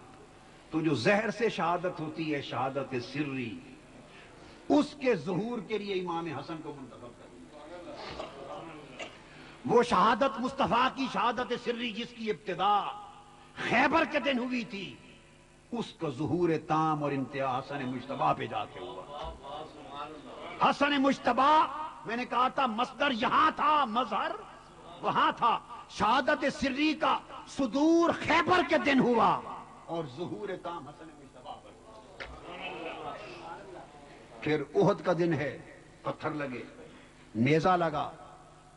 تو جو زہر سے شہادت ہوتی ہے شہادت سری، اس کے ظہور کے لیے امام حسن کو منتخب کر دیا. وہ شہادت مصطفیٰ کی شہادت سری جس کی ابتدا خیبر کے دن ہوئی تھی، اس کا ظہور تام اور انتہا حسن مجتبیٰ پہ جا کے ہوا. حسن مجتبیٰ، میں نے کہا تھا مصدر یہاں تھا، مظہر وہاں تھا. شہادت سری کا صدور خیبر کے دن ہوا اور ظہور تام حسن مجتبیٰ پر ہوا. پھر احد کا دن ہے، پتھر لگے، نیزہ لگا،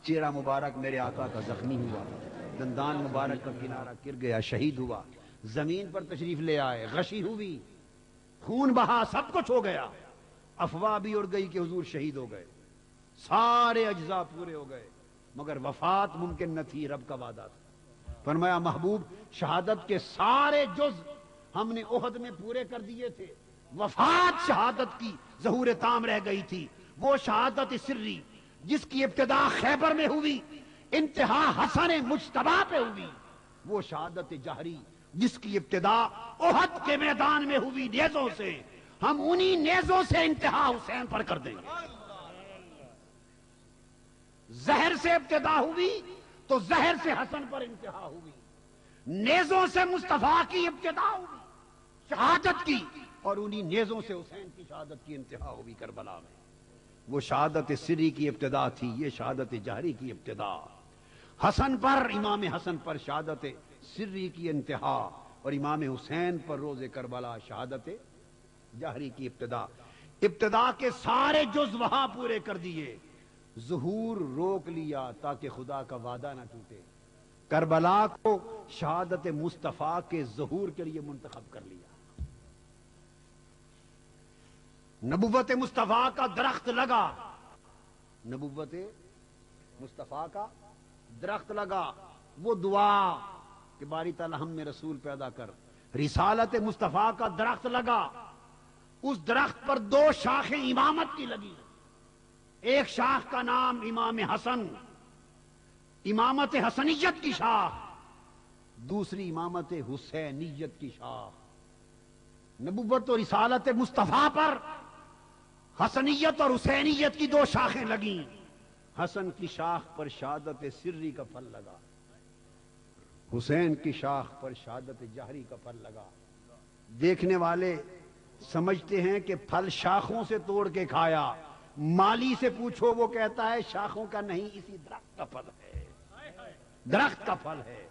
چہرہ مبارک میرے آقا کا زخمی ہوا، دندان مبارک کا کنارہ گر گیا، شہید ہوا. زمین پر تشریف لے آئے، غشی ہوئی، خون بہا، سب کچھ ہو گیا. افواہ بھی اڑ گئی کہ حضور شہید ہو گئے، سارے اجزاء پورے ہو گئے، مگر وفات ممکن نہ تھی، رب کا وعدہ تھا. فرمایا محبوب شہادت کے سارے جز ہم نے احد میں پورے کر دیے تھے، وفات شہادت کی ظہور تام رہ گئی تھی. وہ شہادت سری جس کی ابتدا خیبر میں ہوئی، انتہا حسن مجتبیٰ پہ ہوئی. وہ شہادت جہری جس کی ابتدا احد کے میدان میں ہوئی نیزوں سے، ہم انہی نیزوں سے انتہا حسین پر کر دیں گے. زہر سے ابتدا ہوئی تو زہر سے حسن پر انتہا ہوئی، نیزوں سے مصطفیٰ کی ابتدا ہوئی شہادت کی، اور انہی نیزوں سے حسین کی شہادت کی انتہا ہوئی کربلا میں. وہ شہادت سری کی ابتدا تھی، یہ شہادت جہری کی ابتدا. حسن پر، امام حسن پر شہادت سری کی انتہا، اور امام حسین پر روز کربلا شہادت جہری کی ابتدا. ابتدا کے سارے جز وہاں پورے کر دیے، ظہور روک لیا تاکہ خدا کا وعدہ نہ ٹوٹے. کربلا کو شہادت مصطفیٰ کے ظہور کے لیے منتخب کر لیا. نبوت مصطفیٰ کا درخت لگا، نبوت مصطفیٰ کا درخت لگا، وہ دعا کہ باری تعالیٰ ہم میں رسول پیدا کر. رسالت مصطفیٰ کا درخت لگا، اس درخت پر 2 شاخیں امامت کی لگی. ایک شاخ کا نام امام حسن، امامت حسنیت کی شاخ، دوسری امامت حسینیت کی شاخ. نبوت و رسالت مصطفیٰ پر حسنیت اور حسینیت کی 2 شاخیں لگیں. حسن کی شاخ پر شہادت سری کا پھل لگا، حسین کی شاخ پر شہادت جہری کا پھل لگا. دیکھنے والے سمجھتے ہیں کہ پھل شاخوں سے توڑ کے کھایا، مالی سے پوچھو وہ کہتا ہے شاخوں کا نہیں، اسی درخت کا پھل ہے، درخت کا پھل ہے.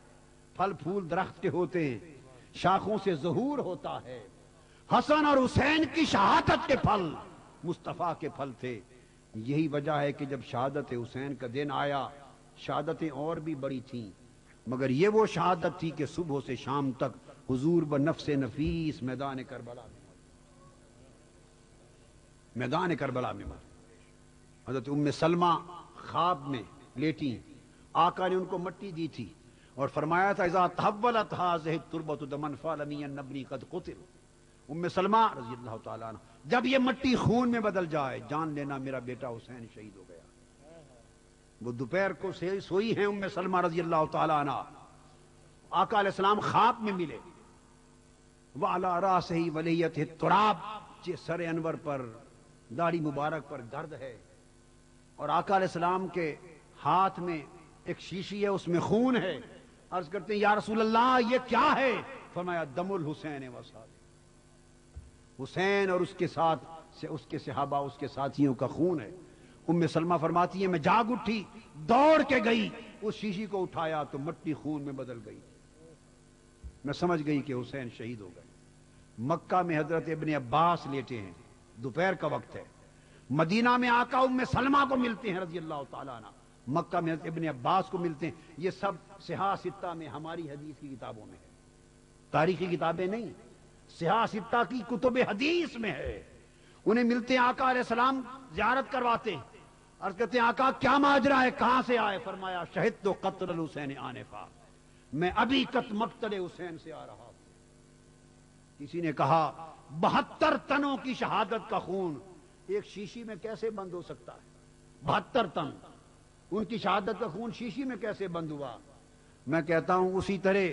پھل پھول درخت کے ہوتے ہیں، شاخوں سے ظہور ہوتا ہے. حسن اور حسین کی شہادت کے پھل مصطفیٰ کے پھل تھے. یہی وجہ ہے کہ جب شہادت حسین کا دن آیا، شہادتیں اور بھی بڑی تھیں، مگر یہ وہ شہادت تھی کہ صبح سے شام تک حضور بنفس نفیس میدان کربلا میں مر. حضرت ام سلمہ خواب میں لیٹی، آقا نے ان کو مٹی دی تھی اور فرمایا تھا اذا تحولت هذه التربة دما فعلم ان ابني قد قتل. ام سلمہ رضی اللہ تعالیٰ عنہ، جب یہ مٹی خون میں بدل جائے جان لینا میرا بیٹا حسین شہید ہو گیا. وہ دوپہر کو سوئی ہیں ام سلمہ رضی اللہ تعالیٰ عنہ. آقا علیہ السلام خواب میں ملے. وعلی راسہ ولیۃ التراب، سر انور پر داڑھی مبارک پر گرد ہے، اور آقا علیہ السلام کے ہاتھ میں ایک شیشی ہے، اس میں خون ہے. عرض کرتے ہیں یا رسول اللہ یہ کیا ہے؟ فرمایا دم الحسین وصحابہ، حسین اور اس کے ساتھ اس کے صحابہ اس کے ساتھیوں کا خون ہے. ام سلمہ فرماتی ہے میں جاگ اٹھی، دوڑ کے گئی، اس شیشی کو اٹھایا تو مٹی خون میں بدل گئی. میں سمجھ گئی کہ حسین شہید ہو گئے. مکہ میں حضرت ابن عباس لیٹے ہیں، دوپہر کا وقت ہے. مدینہ میں آقا ام سلمہ کو ملتے ہیں رضی اللہ تعالیٰ عنہ، مکہ میں حضرت ابن عباس کو ملتے ہیں. یہ سب صحاح ستہ میں ہماری حدیث کی کتابوں میں ہے، تاریخی کتابیں نہیں، صحاح ستہ کی کتب حدیث میں ہے. انہیں ملتے ہیں، آقا علیہ السلام زیارت کرواتے ہیں. عرض کرتے ہیں آقا کیا ماجرا ہے، کہاں سے آئے؟ فرمایا شہدت قتل الحسین آنفا، میں ابھی مقتل حسین سے آ رہا ہوں. کسی نے کہا 72 تنوں کی شہادت کا خون ایک شیشی میں کیسے بند ہو سکتا ہے؟ 72 تن ان کی شہادت کا خون شیشی میں کیسے بند ہوا؟ میں کہتا ہوں اسی طرح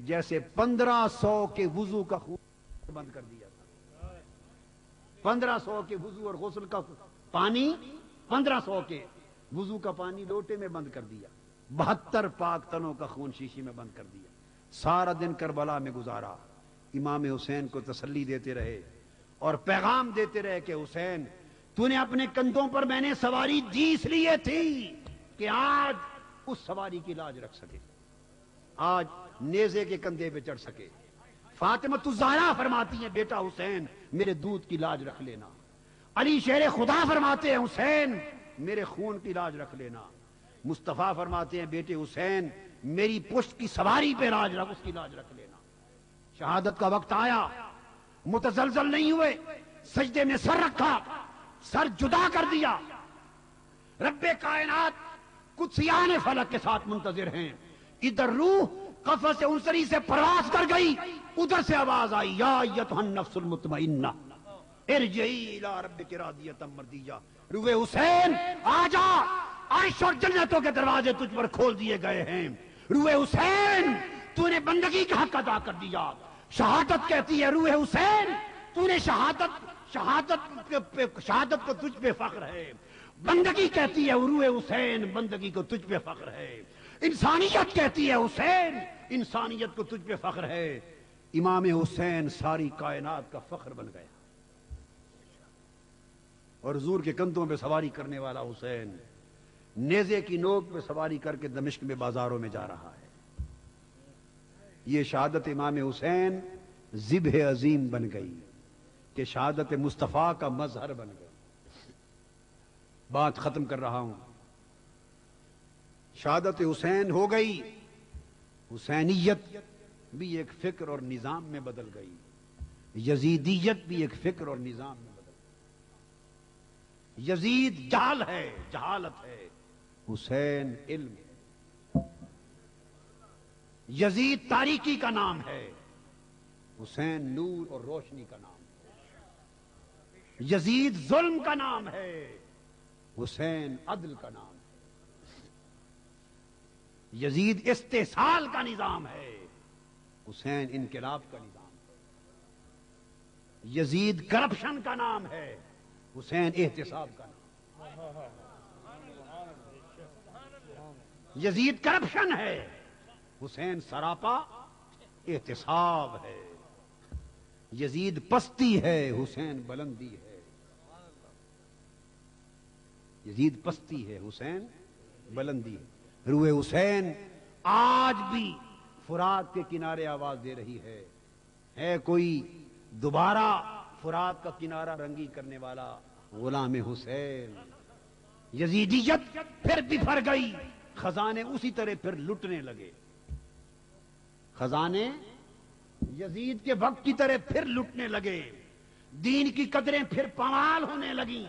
جیسے 1500 کے وضو کا خون بند کر دیا تھا. 1500 کے وضو اور غسل کا پانی، 1500 کے وضو کا پانی لوٹے میں بند کر دیا، 72 پاک تنوں کا خون شیشی میں بند کر دیا. سارا دن کربلا میں گزارا. امام حسین کو تسلی دیتے رہے اور پیغام دیتے رہے کہ حسین تو نے اپنے کندھوں پر میں نے سواری دی اس لیے تھی کہ آج اس سواری کی لاج رکھ سکے، آج نیزے کے کندھے پہ چڑھ سکے. فاطمہ الزہرا فرماتی ہیں بیٹا حسین میرے دودھ کی لاج رکھ لینا. علی شیر خدا فرماتے ہیں حسین میرے خون کی لاج رکھ لینا. مصطفیٰ فرماتے ہیں بیٹے حسین میری پشت کی سواری پہ اس کی لاج رکھ لینا. شہادت کا وقت آیا، متزلزل نہیں ہوئے، سجدے میں سر رکھا، سر جدا کر دیا. رب کائنات قدسیان فلک کے ساتھ منتظر ہیں. ادھر روح قفس انصری سے پرواز کر گئی، ادھر سے آواز آئی یا ایتھا النفس المطمئنہ ارجعی الی ربک راضیۃ مرضیہ. روح حسین آجا، عرش اور جنتوں کے دروازے تجھ پر کھول دیے گئے ہیں. روح حسین تو نے بندگی کا حق ادا کر دیا. شہادت کہتی ہے روح حسین تو نے شہادت کو تجھ پہ فخر ہے. بندگی کہتی ہے روح حسین بندگی کو تجھ پہ فخر ہے. انسانیت کہتی ہے حسین انسانیت کو تجھ پہ فخر ہے. امام حسین ساری کائنات کا فخر بن گیا اور حضور کے کندھوں پہ سواری کرنے والا حسین نیزے کی نوک پہ سواری کر کے دمشق میں بازاروں میں جا رہا ہے. یہ شہادت امام حسین ذبح عظیم بن گئی کہ شہادت مصطفیٰ کا مظہر بن گئی. بات ختم کر رہا ہوں. شہادت حسین ہو گئی، حسینیت بھی ایک فکر اور نظام میں بدل گئی، یزیدیت بھی ایک فکر اور نظام میں بدل گئی. یزید جہل ہے، جہالت ہے، حسین علم ہے. یزید تاریکی کا نام ہے، حسین نور اور روشنی کا نام ہے۔ یزید ظلم کا نام ہے، حسین عدل کا نام ہے۔ یزید استحصال کا نظام ہے، حسین انقلاب کا نظام ہے۔ یزید کرپشن کا نام ہے، حسین احتساب کا نام ہے۔ یزید کرپشن ہے، حسین سراپا احتساب ہے۔ یزید پستی ہے، حسین بلندی ہے۔ یزید پستی ہے، حسین بلندی ہے۔ روح حسین آج بھی فرات کے کنارے آواز دے رہی ہے کوئی دوبارہ فرات کا کنارہ رنگی کرنے والا؟ غلام حسین۔ یزیدیت پھر بفر گئی، خزانے اسی طرح پھر لٹنے لگے۔ خزانے یزید کے وقت کی طرح پھر لٹنے لگے، دین کی قدریں پھر پامال ہونے لگیں،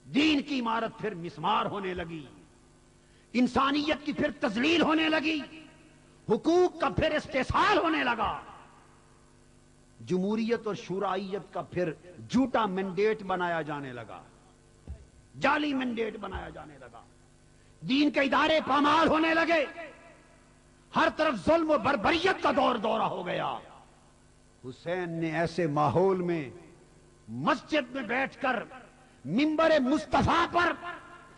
دین کی عمارت پھر مسمار ہونے لگی، انسانیت کی پھر تذلیل ہونے لگی، حقوق کا پھر استحصال ہونے لگا، جمہوریت اور شورائیت کا پھر جھوٹا مینڈیٹ بنایا جانے لگا، جعلی مینڈیٹ بنایا جانے لگا، دین کے ادارے پامال ہونے لگے، ہر طرف ظلم و بربریت کا دورہ ہو گیا۔ حسین نے ایسے ماحول میں مسجد میں بیٹھ کر منبر مصطفیٰ پر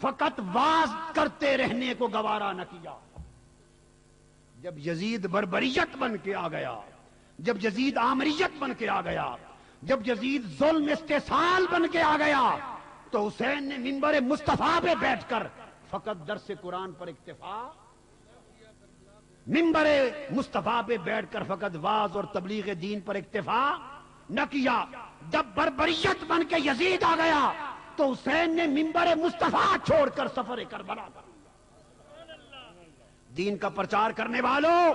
فقط واز کرتے رہنے کو گوارا نہ کیا۔ جب یزید بربریت بن کے آ گیا، جب یزید آمریت بن کے آ گیا، جب یزید ظلم استحصال بن کے آ گیا، تو حسین نے منبر مصطفیٰ پہ بیٹھ کر فقط درس قرآن پر اکتفا، منبر مصطفیٰ پہ بیٹھ کر فقط واز اور تبلیغ دین پر اکتفا نہ کیا۔ جب بربریت بن کے یزید آ گیا تو حسین نے منبر مصطفیٰ چھوڑ کر سفر کربلا کر لیا۔ دین کا پرچار کرنے والوں،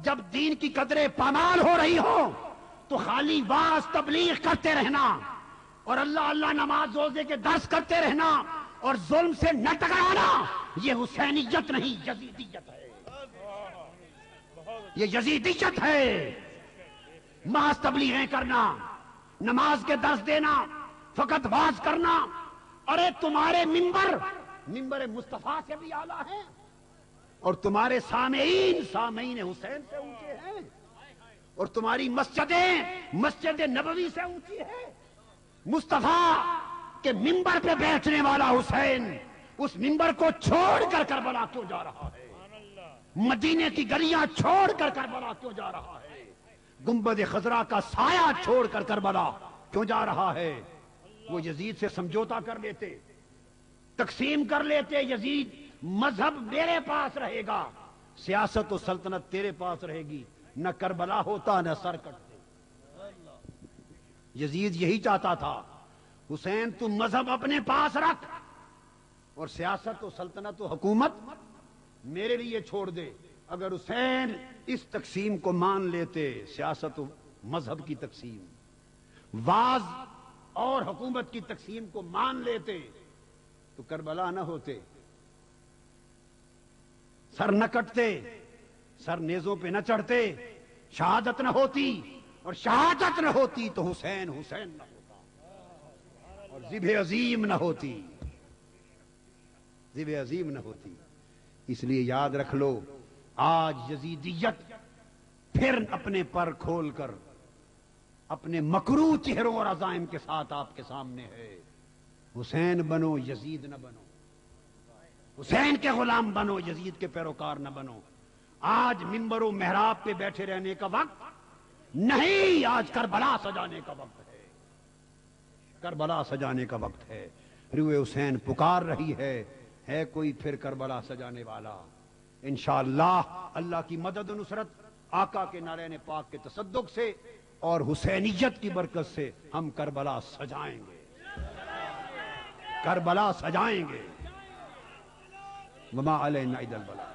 جب دین کی قدریں پامال ہو رہی ہو تو خالی واز تبلیغ کرتے رہنا اور اللہ اللہ نماز روزے کے درس کرتے رہنا اور ظلم سے نہ ٹکرانا، یہ حسینیت نہیں، یزیدیت ہے۔ یہ یزیدیت ہے، محض تبلیغیں کرنا، نماز کے درس دینا، فقط واز کرنا۔ ارے تمہارے منبر مصطفیٰ سے بھی اعلیٰ ہے، اور تمہارے سامعین حسین سے اونچے ہیں، اور تمہاری مسجد نبوی سے اونچی ہے۔ مصطفیٰ کے منبر پہ بیٹھنے والا حسین اس منبر کو چھوڑ کر کربلا کیوں جا رہا ہے؟ مدینے کی گلیاں چھوڑ کر کربلا کیوں جا رہا ہے؟ گنبد خضرا کا سایہ چھوڑ کر کربلا کیوں جا رہا ہے؟ وہ یزید سے سمجھوتا کر لیتے، تقسیم کر لیتے، یزید مذہب میرے پاس رہے گا، سیاست و سلطنت تیرے پاس رہے گی، نہ کربلا ہوتا نہ سر کٹتے۔ یزید یہی چاہتا تھا، حسین تم مذہب اپنے پاس رکھ اور سیاست و سلطنت و حکومت میرے لیے چھوڑ دے۔ اگر حسین اس تقسیم کو مان لیتے، سیاست و مذہب کی تقسیم، واز اور حکومت کی تقسیم کو مان لیتے، تو کربلا نہ ہوتے، سر نہ کٹتے، سر نیزوں پہ نہ چڑھتے، شہادت نہ ہوتی، اور شہادت نہ ہوتی تو حسین نہ ہوتا، اور ذبح عظیم نہ ہوتی، ذبح عظیم نہ ہوتی۔ اس لیے یاد رکھ لو، آج یزیدیت پھر اپنے پر کھول کر اپنے مکروہ چہروں اور عزائم کے ساتھ آپ کے سامنے ہے۔ حسین بنو، یزید نہ بنو، حسین کے غلام بنو، یزید کے پیروکار نہ بنو۔ آج منبر و محراب پہ بیٹھے رہنے کا وقت نہیں، آج کربلا سجانے کا وقت ہے، کربلا سجانے کا وقت ہے۔ روح حسین پکار رہی ہے کوئی پھر کربلا سجانے والا؟ انشاءاللہ اللہ کی مدد و نصرت، آقا کے نارین پاک کے تصدق سے اور حسینیت کی برکت سے ہم کربلا سجائیں گے، کربلا سجائیں گے۔ وما علینا الا البلاغ۔